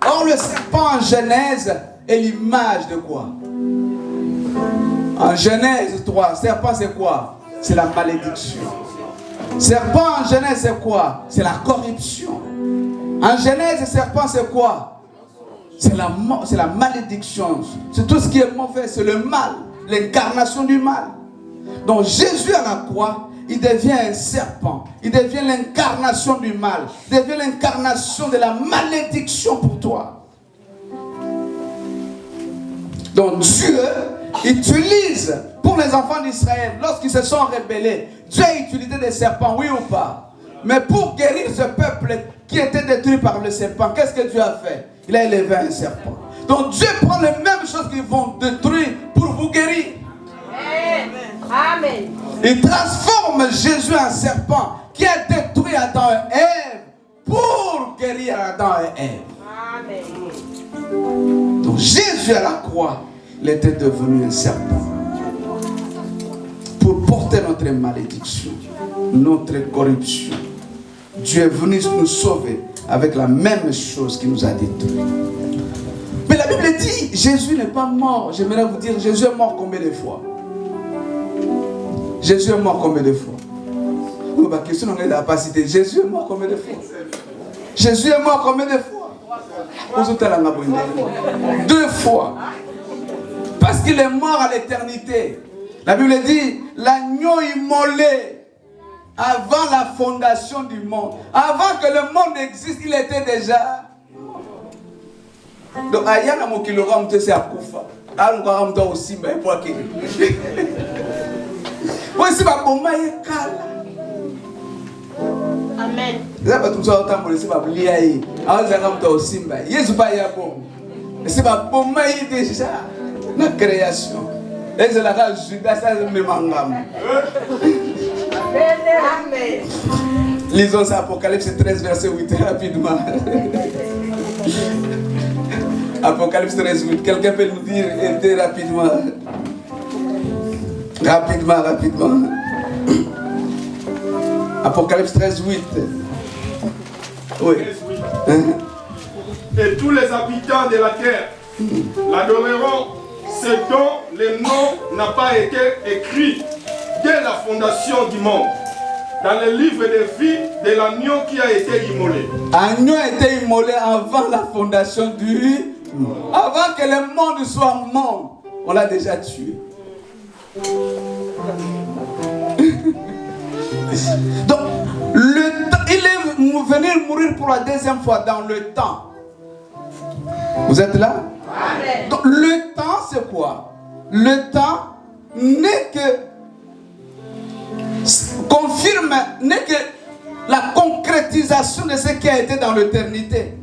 Or, le serpent en Genèse est l'image de quoi? En Genèse 3, serpent c'est quoi? C'est la malédiction. Serpent en Genèse c'est quoi? C'est la corruption. En Genèse, serpent c'est quoi? C'est la malédiction. C'est tout ce qui est mauvais, c'est le mal, l'incarnation du mal. Donc Jésus à la croix, il devient un serpent. Il devient l'incarnation du mal. Il devient l'incarnation de la malédiction pour toi. Donc Dieu utilise pour les enfants d'Israël, lorsqu'ils se sont rebellés, Dieu a utilisé des serpents, oui ou pas? Mais pour guérir ce peuple qui était détruit par le serpent, qu'est-ce que Dieu a fait? Il a élevé un serpent. Donc Dieu prend les mêmes choses qu'ils vont détruire pour vous guérir. Amen. Il transforme Jésus en serpent qui a détruit Adam et Ève pour guérir Adam et Ève. Amen. Donc Jésus à la croix, il était devenu un serpent pour porter notre malédiction, notre corruption. Dieu est venu nous sauver avec la même chose qui nous a détruits. Mais la Bible dit, Jésus n'est pas mort. J'aimerais vous dire, Jésus est mort combien de fois? Jésus est mort combien de fois? La question n'est pas citée. Jésus est mort combien de fois? Jésus est mort combien de fois? 2 fois. Parce qu'il est mort à l'éternité. La Bible dit, l'agneau immolé avant la fondation du monde. Avant que le monde existe, il était déjà mort. Donc, Ayana Mokilora Mtese Akufa. Alungara Mta aussi, mais pour qui? Voici ma bomba est calme. Amen. Là, tout ça, autant pour laisser ma bliaï. Alors, ça va aussi, mais Jésus pas y a bon. C'est ma bomba est déjà la création. Et c'est la race Judas, ça me mangam. Amen. Lisons ça, Apocalypse 13, verset 8, rapidement. Apocalypse 13, 8. Quelqu'un peut nous dire rapidement? Rapidement. Apocalypse 13, 8. Oui. Et tous les habitants de la terre l'adoreront, ce dont le nom n'a pas été écrit dès la fondation du monde, dans le livre de vie de l'agneau qui a été immolé. L'agneau a été immolé avant la fondation du monde. Avant que le monde soit mort, on l'a déjà tué. Donc, le temps, il est venu mourir pour la deuxième fois dans le temps. Vous êtes là? Amen. Donc, le temps, c'est quoi? Le temps n'est que n'est que la concrétisation de ce qui a été dans l'éternité.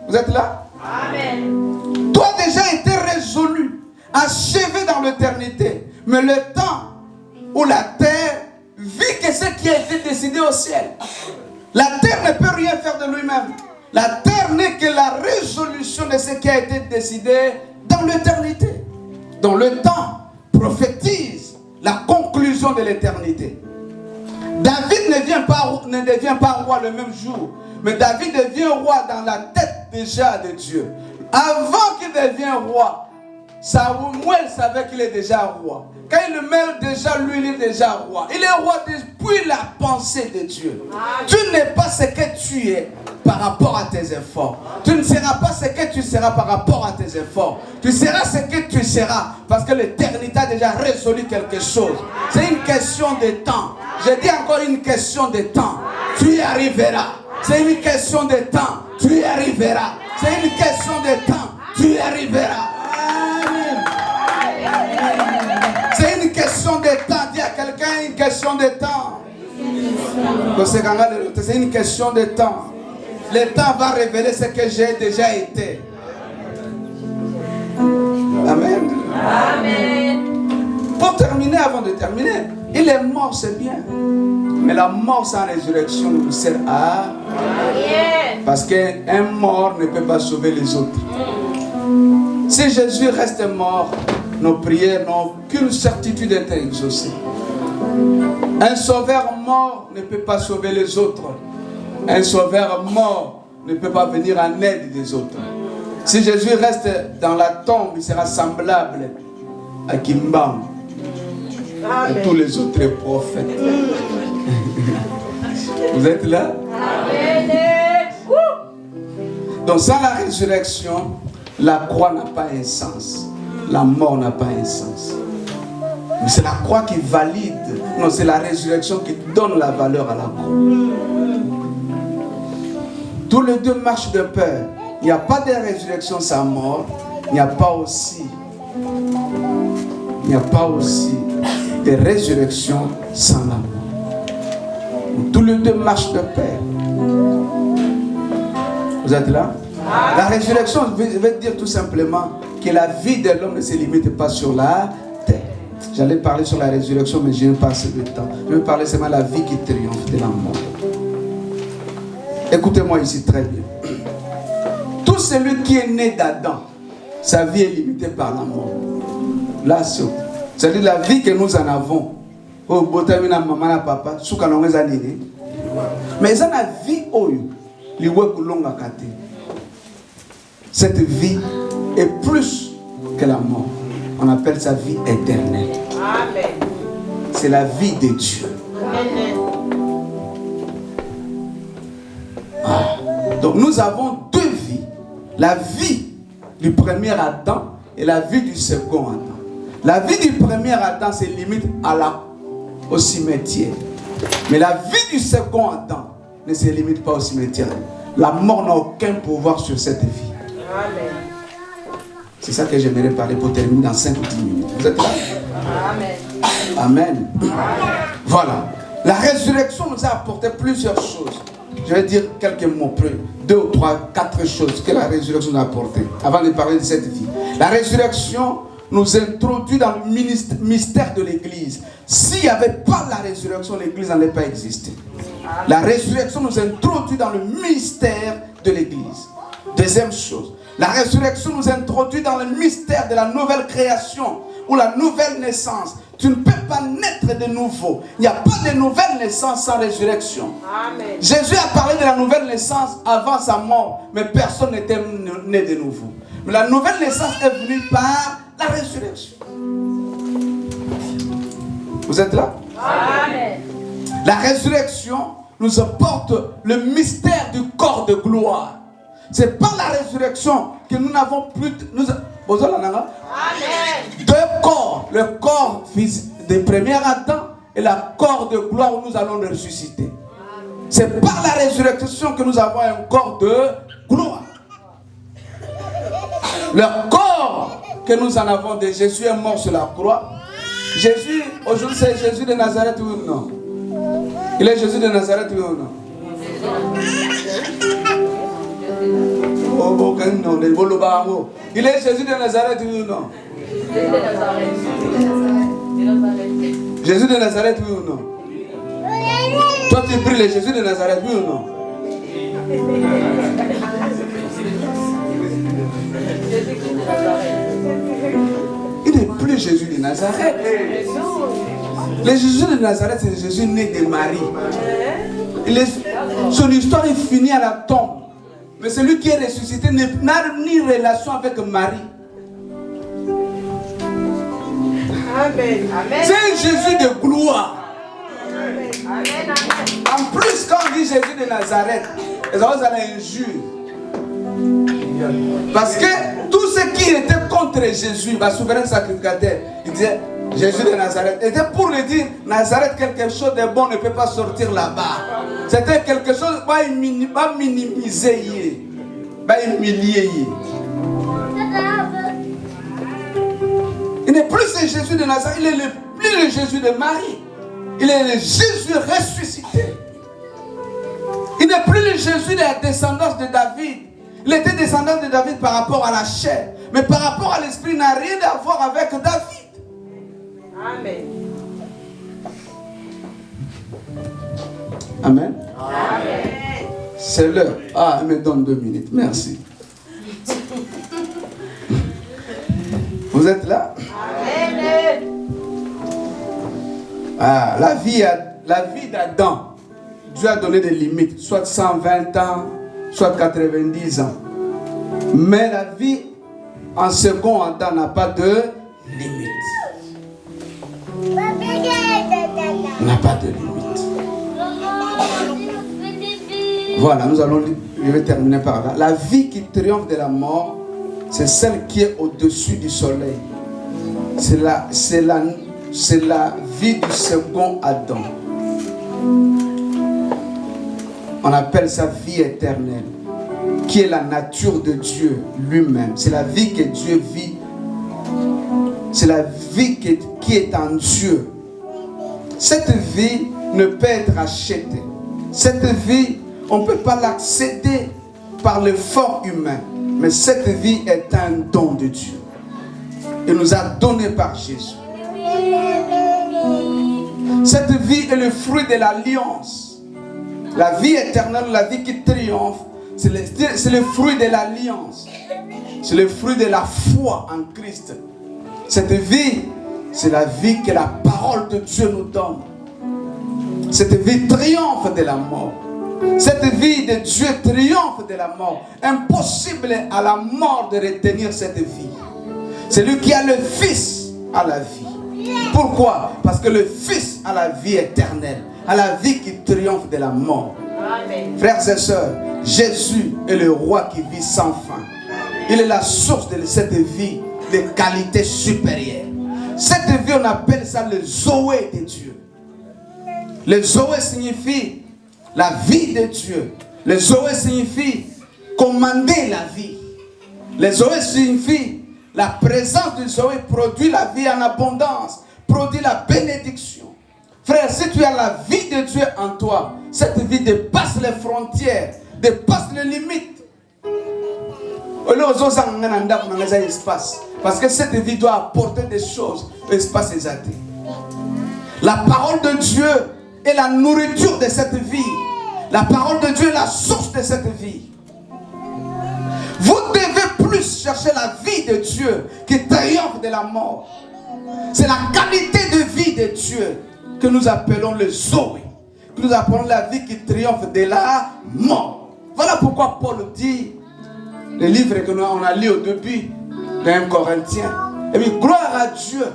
Vous êtes là? Amen. Toi déjà été résolu, achevé dans l'éternité. Mais le temps où la terre vit que ce qui a été décidé au ciel. La terre ne peut rien faire de lui-même. La terre n'est que la résolution de ce qui a été décidé dans l'éternité. Donc le temps prophétise la conclusion de l'éternité. David ne devient pas roi le même jour, mais David devient roi dans la tête déjà de Dieu. Avant qu'il devienne roi, Samuel savait qu'il est déjà roi. Quand il meurt déjà, lui, il est déjà roi. Il est roi depuis la pensée de Dieu. Tu n'es pas ce que tu es par rapport à tes efforts. Tu ne seras pas ce que tu seras par rapport à tes efforts. Tu seras ce que tu seras parce que l'éternité a déjà résolu quelque chose. C'est une question de temps. Je dis encore une question de temps. Tu y arriveras. C'est une question de temps. Tu y arriveras. C'est une question de temps. Tu y arriveras. C'est une question de question de temps. C'est une question de temps. Le temps va révéler ce que j'ai déjà été. Amen. Amen. Pour terminer, avant de terminer, il est mort, c'est bien. Mais la mort sans résurrection nous sert à rien. Parce qu'un mort ne peut pas sauver les autres. Si Jésus reste mort, nos prières n'ont aucune certitude d'être exaucées. Un sauveur mort ne peut pas sauver les autres. Un sauveur mort ne peut pas venir en aide des autres. Si Jésus reste dans la tombe, il sera semblable à Kimbam et tous les autres prophètes. Vous êtes là? Amen. Donc sans la résurrection, la croix n'a pas un sens. La mort n'a pas un sens. Mais c'est la croix qui valide. Non, c'est la résurrection qui donne la valeur à la croix. Tous les deux marchent de pair. Il n'y a pas de résurrection sans mort. Il n'y a pas aussi de résurrection sans la mort. Tous les deux marchent de pair. Vous êtes là? La résurrection veut dire tout simplement que la vie de l'homme ne se limite pas sur la terre. J'allais parler sur la résurrection, mais je n'ai pas assez de temps. Je vais parler seulement de la vie qui triomphe de la mort. Écoutez-moi ici très bien. Tout celui qui est né d'Adam, sa vie est limitée par la mort. Là, c'est-à-dire la vie que nous en avons. Mais ça la vie cette vie est plus que la mort. On appelle ça vie éternelle. C'est la vie de Dieu. Donc nous avons deux vies. La vie du premier Adam et la vie du second Adam. La vie du premier Adam se limite au cimetière. Mais la vie du second Adam ne se limite pas au cimetière. La mort n'a aucun pouvoir sur cette vie. Amen. C'est ça que j'aimerais parler pour terminer dans 5 ou 10 minutes. Vous êtes là? Amen. Amen. Voilà. La résurrection nous a apporté plusieurs choses. Je vais dire quelques mots, 2 ou 3, 4 choses que la résurrection nous a apporté avant de parler de cette vie. La résurrection nous introduit dans le mystère de l'Église. S'il n'y avait pas la résurrection, l'Église n'allait pas exister. La résurrection nous introduit dans le mystère de l'Église. Deuxième chose, la résurrection nous introduit dans le mystère de la nouvelle création ou la nouvelle naissance. Tu ne peux pas naître de nouveau. Il n'y a pas de nouvelle naissance sans résurrection. Amen. Jésus a parlé de la nouvelle naissance avant sa mort, mais personne n'était né de nouveau. Mais la nouvelle naissance est venue par la résurrection. Vous êtes là? Amen. La résurrection nous apporte le mystère du corps de gloire. C'est par la résurrection que nous n'avons plus... Amen. Deux corps. Le corps du premier Adam et le corps de gloire où nous allons le ressusciter. C'est par la résurrection que nous avons un corps de gloire. Le corps que nous en avons de Jésus est mort sur la croix. Jésus, aujourd'hui c'est Jésus de Nazareth, oui ou non? Il est Jésus de Nazareth, oui ou non? Il est Jésus de Nazareth, oui ou non? Jésus de Nazareth, oui ou non? Toi tu pries le Jésus de Nazareth, oui ou non? Il n'est plus Jésus de Nazareth. Le Jésus de Nazareth, c'est Jésus né de Marie. Son histoire est finie à la tombe. Mais celui qui est ressuscité n'a ni relation avec Marie. Amen. C'est un Jésus de gloire. Amen. En plus, quand on dit Jésus de Nazareth, les gens allaient injure. Parce que tout ce qui était contre Jésus, le souverain sacrificateur, il disait Jésus de Nazareth. C'était pour lui dire Nazareth, quelque chose de bon ne peut pas sortir là-bas. C'était quelque chose pas minimisé, pas humilié. Il n'est plus le Jésus de Nazareth, il est plus le Jésus de Marie. Il est le Jésus ressuscité. Il n'est plus le Jésus de la descendance de David. Il était descendant de David par rapport à la chair. Mais par rapport à l'esprit, il n'a rien à voir avec David. Amen. Amen. Amen. C'est l'heure. Ah, il me donne 2 minutes. Merci. Vous êtes là? Amen. Ah, la vie d'Adam, Dieu a donné des limites, soit 120 ans, soit 90 ans. Mais la vie en second Adam n'a pas de limite. N'a pas de limite. Voilà, je vais terminer par là. La vie qui triomphe de la mort, c'est celle qui est au-dessus du soleil. C'est la vie du second Adam. On appelle ça vie éternelle, qui est la nature de Dieu lui-même. C'est la vie que Dieu vit. C'est la vie qui est en Dieu. Cette vie ne peut être achetée. Cette vie, on ne peut pas l'accéder par l'effort humain. Mais cette vie est un don de Dieu. Il nous a donné par Jésus. Cette vie est le fruit de l'alliance. La vie éternelle, la vie qui triomphe, c'est le fruit de l'alliance. C'est le fruit de la foi en Christ. Cette vie, c'est la vie que la parole de Dieu nous donne. Cette vie triomphe de la mort. Cette vie de Dieu triomphe de la mort. Impossible à la mort de retenir cette vie. Celui qui a le Fils a la vie. Pourquoi? Parce que le Fils a la vie éternelle, a la vie qui triomphe de la mort. Amen. Frères et sœurs, Jésus est le roi qui vit sans fin. Il est la source de cette vie de qualité supérieure. Cette vie, on appelle ça le Zoé de Dieu. Le Zoé signifie la vie de Dieu. Le Zoé signifie commander la vie. Le Zoé signifie la présence du Zoé produit la vie en abondance, produit la bénédiction. Frère, si tu as la vie de Dieu en toi, cette vie dépasse les frontières, dépasse les limites. Parce que cette vie doit apporter des choses à l'espace exalté. La parole de Dieu est la nourriture de cette vie. La parole de Dieu est la source de cette vie. Vous devez plus chercher la vie de Dieu qui triomphe de la mort. C'est la qualité de vie de Dieu que nous appelons le Zoé. Que nous appelons la vie qui triomphe de la mort. Voilà pourquoi Paul dit, le livre que nous on a lu au début, de 1 Corinthiens. Et puis gloire à Dieu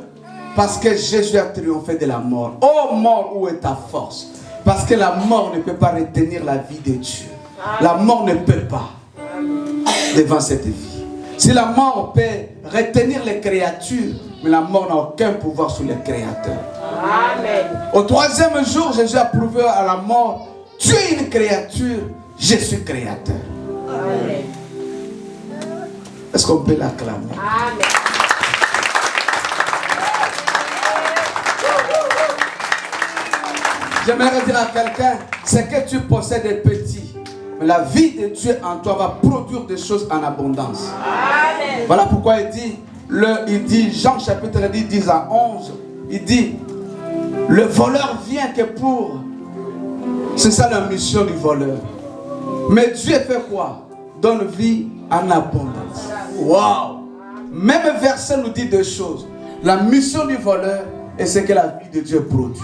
parce que Jésus a triomphé de la mort. Oh mort, où est ta force? Parce que la mort ne peut pas retenir la vie de Dieu. La mort ne peut pas devant cette vie. Si la mort peut retenir les créatures, mais la mort n'a aucun pouvoir sur les créateurs. Amen. Au 3e jour, Jésus a prouvé à la mort, tu es une créature, je suis créateur. Amen. Est-ce qu'on peut l'acclamer? Amen. J'aimerais dire à quelqu'un, c'est que tu possèdes des petits. Mais la vie de Dieu en toi va produire des choses en abondance. Amen. Voilà pourquoi il dit Jean chapitre 10 à 11, il dit, le voleur vient que pour... C'est ça la mission du voleur. Mais Dieu fait quoi? Donne vie en abondance. Waouh! Même verset nous dit 2 choses. La mission du voleur est ce que la vie de Dieu produit.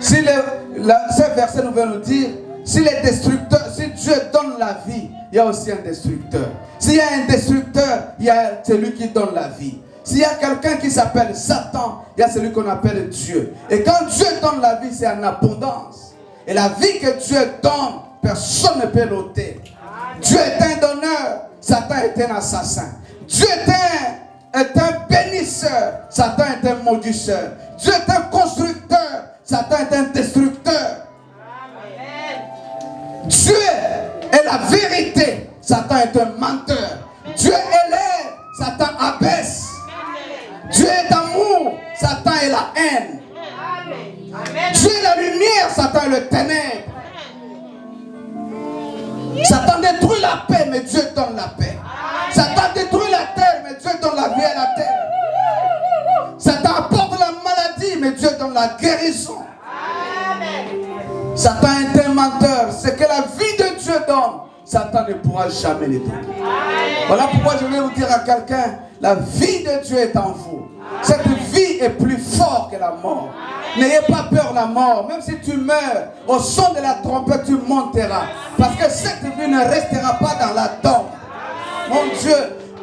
Si ce verset nous veut nous dire, si Dieu donne la vie, il y a aussi un destructeur. S'il y a un destructeur, il y a celui qui donne la vie. S'il y a quelqu'un qui s'appelle Satan, il y a celui qu'on appelle Dieu. Et quand Dieu donne la vie, c'est en abondance. Et la vie que Dieu donne, personne ne peut l'ôter. Dieu est un donneur, Satan est un assassin. Dieu est un bénisseur, Satan est un maudisseur. Dieu est un constructeur, Satan est un destructeur. Dieu est la vérité, Satan est un menteur. Dieu élève, Satan abaisse. Dieu est amour, Satan est la haine. Dieu est la la lumière, Satan est le ténèbre. Satan détruit la paix, mais Dieu donne la paix. Satan détruit la terre, mais Dieu donne la vie à la terre. Satan apporte la maladie, mais Dieu donne la guérison. Satan est un menteur. Ce que la vie de Dieu donne, Satan ne pourra jamais les donner. Voilà pourquoi je vais vous dire à quelqu'un, la vie de Dieu est en vous. Cette vie est plus forte que la mort. N'ayez pas peur de la mort. Même si tu meurs, au son de la trompette, tu monteras. Parce que cette vie ne restera pas dans la tombe. Mon Dieu,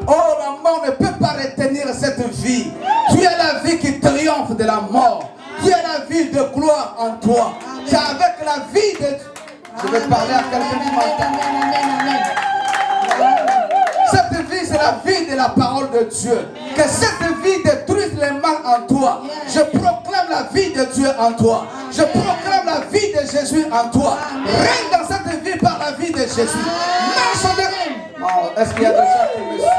oh, la mort ne peut pas retenir cette vie. Tu as la vie qui triomphe de la mort. Tu as la vie de gloire en toi. C'est avec la vie de Dieu. Je vais parler à quelqu'un qui m'entend. Cette vie, c'est la vie de la parole de Dieu. Que cette vie détruise les mal en toi. Je proclame la vie de Dieu en toi. Je proclame la vie de Jésus en toi. Règne dans cette vie par la vie de Jésus. Marche de... Oh, est-ce qu'il y a des gens qui me suivent?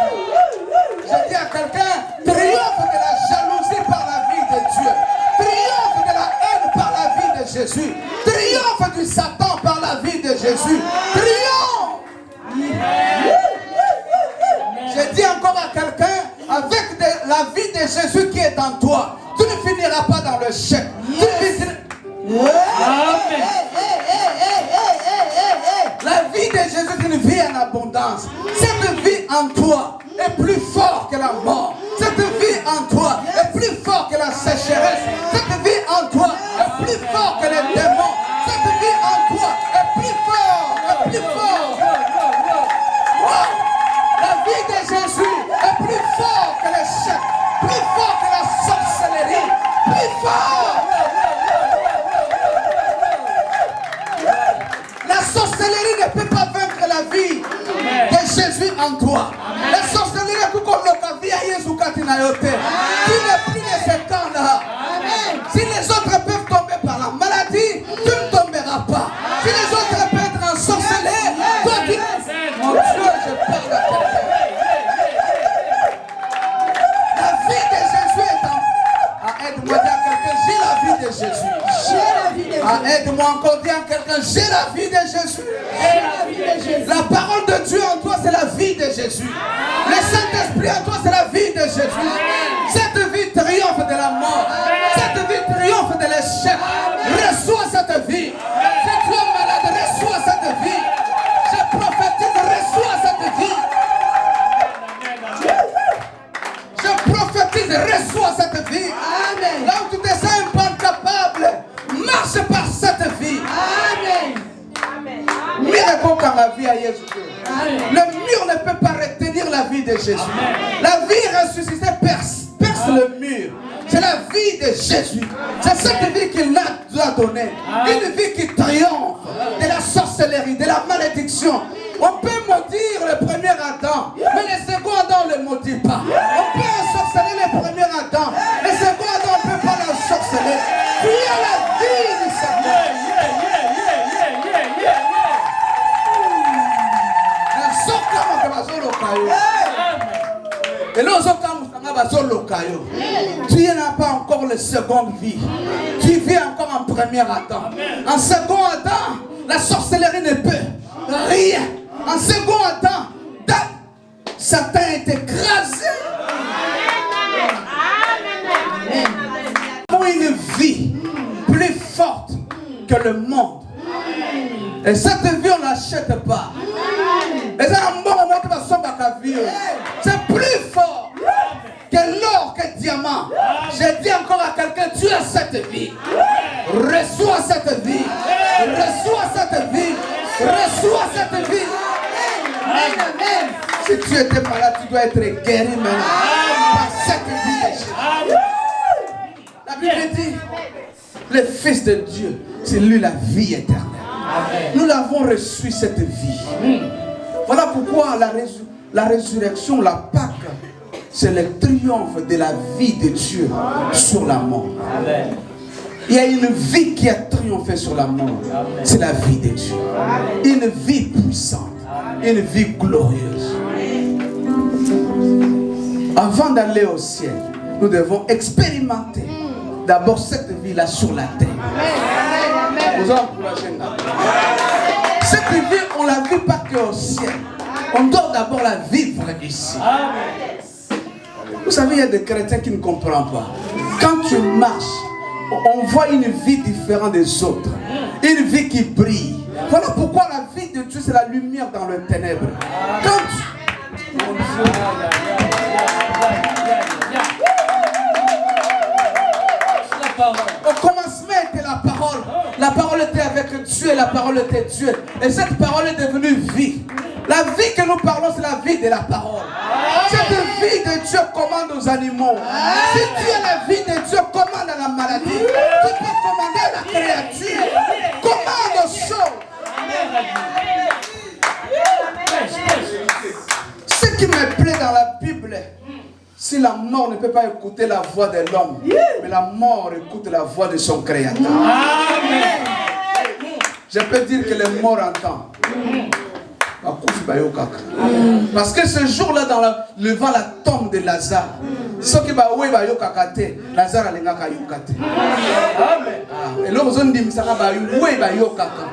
Je dis à quelqu'un, triomphe de la jalousie par la vie de Dieu. Triomphe de la haine par la vie de Jésus. Triomphe du Satan par la vie de Jésus. Triomphe. Je dis encore à quelqu'un, avec la vie de Jésus qui est en toi, tu ne finiras pas dans le chèque. La vie de Jésus est une vie en abondance. Cette vie en toi est plus forte que la mort. Cette vie en toi est plus forte que la sécheresse. Cette vie en toi est plus forte que les démons. Cette vie en toi est plus forte, est plus forte. Wow. La vie de Jésus est plus forte que l'échec, plus forte que la sorcellerie, plus forte. La sorcellerie ne peut pas vaincre la vie de Jésus en toi. La sorcellerie est tout comme le vie à Jésus Katinayote. Tu n'es plus de ce camp-là. Si les autres peuvent tomber par la maladie, tu ne tomberas pas. Si les autres peuvent être ensorcelés, toi tu... Mon Dieu, je parle à quelqu'un. La vie de Jésus est en... Ah, aide-moi à dire à quelqu'un, j'ai la vie de Jésus. J'ai la vie de Jésus. Ah, aide-moi encore dire à quelqu'un, j'ai la vie de Jésus. J'ai la vie de Jésus. La parole de Dieu en toi, c'est la vie de Jésus. Le Saint-Esprit en toi, c'est la vie de Jésus. Cette vie triomphe de la mort. Cette vie triomphe de l'échec. Reçois cette vie. Si tu es malade, reçois cette vie. Je prophétise, reçois cette vie. Je prophétise, reçois cette vie. Amen. Là où tu te sens un peu incapable, marche par cette vie. Amen. Miracle quand la vie à Jésus. Le mur ne peut pas retenir la vie de Jésus. Amen. La vie ressuscitée perce le mur. C'est la vie de Jésus. C'est cette vie qu'il nous a donnée. Une vie qui triomphe de la sorcellerie, de la malédiction. On peut maudire le premier Adam, mais le second Adam ne le maudit pas. On peut ensorceler le premier Adam, le second Adam ne peut pas l'ensorceler. Tu as la vie du Seigneur. Et là, tu n'as pas encore la seconde vie. Tu vis encore en premier Adam. En second Adam, la sorcellerie ne peut rien. En second Adam, Satan est écrasé. Pour une vie plus forte que le monde. Et cette vie, on ne l'achète pas. C'est plus fort que l'or, que le diamant. Je dis encore à quelqu'un, tu as cette vie. Reçois cette vie. Reçois cette vie. Reçois cette vie. Amen. Si tu étais malade, tu dois être guéri maintenant. Par cette vie de Jésus. La Bible dit, le Fils de Dieu, c'est lui la vie éternelle. Nous l'avons reçu cette vie. Voilà pourquoi la résurrection, la Pâque, c'est le triomphe de la vie de Dieu sur la mort. Amen. Il y a une vie qui a triomphé sur la mort. C'est la vie de Dieu. Amen. Une vie puissante. Amen. Une vie glorieuse. Amen. Avant d'aller au ciel, nous devons expérimenter d'abord cette vie-là sur la terre. Amen. Cette vie, on ne la vit pas qu'au ciel. On doit d'abord la vivre ici. Vous savez, il y a des chrétiens qui ne comprennent pas. Quand tu marches, on voit une vie différente des autres. Une vie qui brille. Voilà pourquoi la vie de Dieu, c'est la lumière dans le ténèbre. Quand tu... Mon Dieu. Au commencement était la parole. La parole était avec Dieu et la parole était Dieu. Et cette parole est devenue vie. La vie que nous parlons, c'est la vie de la parole. Cette vie de Dieu commande aux animaux. Si tu as la vie de Dieu, commande à la maladie. Tu peux commander à la créature. Commande aux choses. Ce qui me plaît dans la Bible, si la mort ne peut pas écouter la voix de l'homme, mais la mort écoute la voix de son créateur. Je peux dire que les morts entendent. Parce que ce jour-là, dans levant la tombe de Lazare, ce qui va oui va yokakate, Lazare a l'engaka yokate. Et là, on dit ça va oui va yokaka.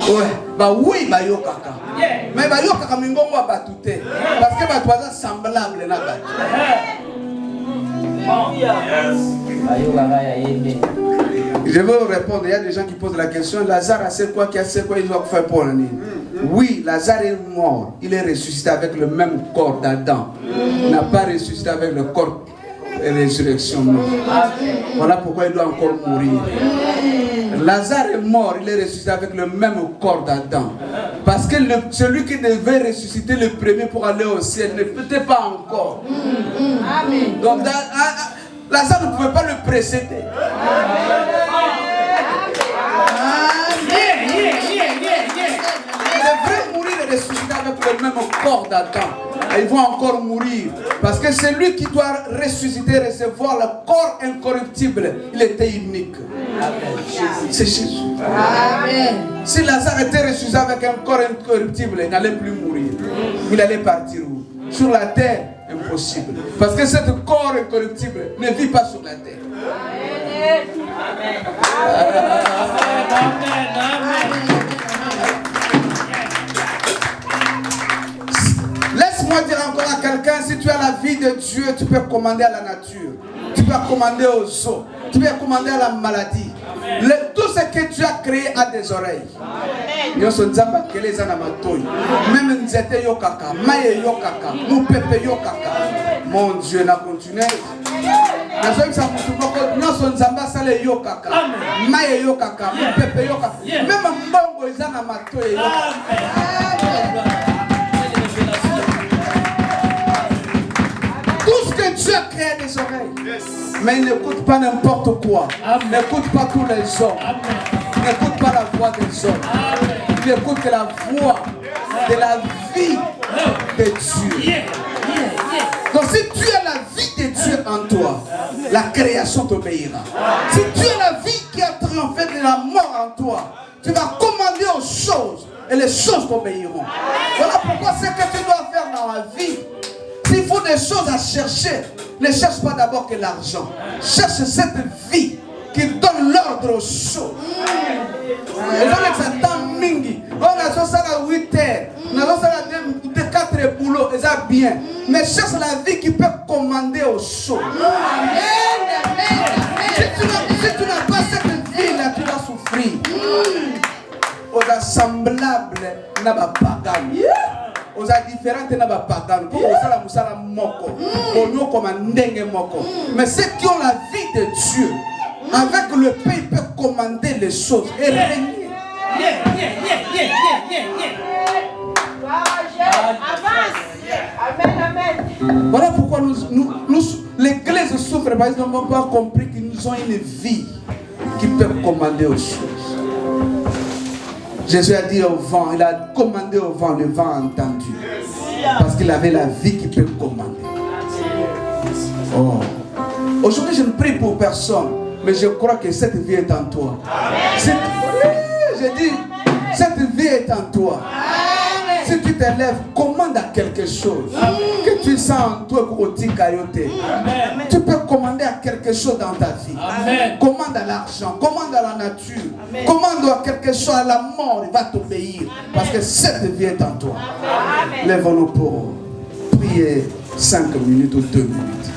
Ouais, bah oui va yokaka. Mais va yokaka mingongo va batute. Parce que va toi semblable na ba. Je veux répondre, il y a des gens qui posent la question, Lazare a c'est quoi, il doit faire pour le nid? Oui, Lazare est mort, il est ressuscité avec le même corps d'Adam. Il n'a pas ressuscité avec le corps et résurrection. Voilà pourquoi il doit encore mourir. Lazare est mort, il est ressuscité avec le même corps d'Adam. Parce que celui qui devait ressusciter le premier pour aller au ciel ne peut pas encore. Donc Lazare ne pouvait pas le précéder. Il devrait mourir et ressusciter avec le même corps d'Adam. Et ils vont encore mourir. Parce que c'est lui qui doit ressusciter, recevoir le corps incorruptible. Il était unique. C'est Jésus. Amen. Si Lazare était ressuscité avec un corps incorruptible, il n'allait plus mourir. Il allait partir où? Sur la terre, impossible. Parce que ce corps incorruptible ne vit pas sur la terre. Laisse-moi dire encore à quelqu'un, si tu as la vie de Dieu, tu peux commander à la nature. Tu peux commander aux eaux. Tu peux commander à la maladie. Tout ce que Dieu a créé a des oreilles. Même Nzete yokaka, Maye yokaka, Moupepe yokaka. Mon Dieu n'a continué. Maye yokaka, Moupepe yokaka. Même Mbongo izana matoye yokaka. Tout ce que Dieu a créé a des oreilles. Mais il n'écoute pas n'importe quoi. Il n'écoute pas tous les hommes. Il n'écoute pas la voix des hommes. Il n'écoute que la voix de la vie de Dieu. Donc si tu as la vie de Dieu en toi, la création t'obéira. Si tu as la vie qui a triomphé de la mort en toi, tu vas commander aux choses et les choses t'obéiront. Voilà pourquoi c'est que tu dois faire dans la vie. S'il faut des choses à chercher, ne cherche pas d'abord que l'argent. Cherche cette vie qui donne l'ordre aux choses. Et donc, ça tend mingi. On a ça à 8 heures. On a ça à 4 boulots. Et ça bien. Mais cherche la vie qui peut commander aux choses. Si tu n'as pas cette vie-là, tu vas souffrir. Aux assemblables, n'a pas pagano. Aux différentes n'a pas pagano. Pour ça, la moko. Mais ceux qui ont la vie de Dieu, avec le pain, ils peuvent commander les choses et régner. Voilà pourquoi l'Église souffre parce qu'ils n'ont pas compris qu'ils nous ont une vie qui peut commander aux choses. Jésus a dit au vent, il a commandé au vent, le vent a entendu. Parce qu'il avait la vie qui peut commander. Oh. Aujourd'hui, je ne prie pour personne, mais je crois que cette vie est en toi. Je dis, cette vie est en toi. Si tu t'élèves, commande à quelque chose. Que tu sens en toi, tu peux commander à quelque quelque chose dans ta vie. Amen. Commande à l'argent, commande à la nature, Amen. commande à quelque chose, à la mort, il va t'obéir. Parce que cette vie est en toi. Amen. Lève-nous pour prier 5 minutes ou 2 minutes.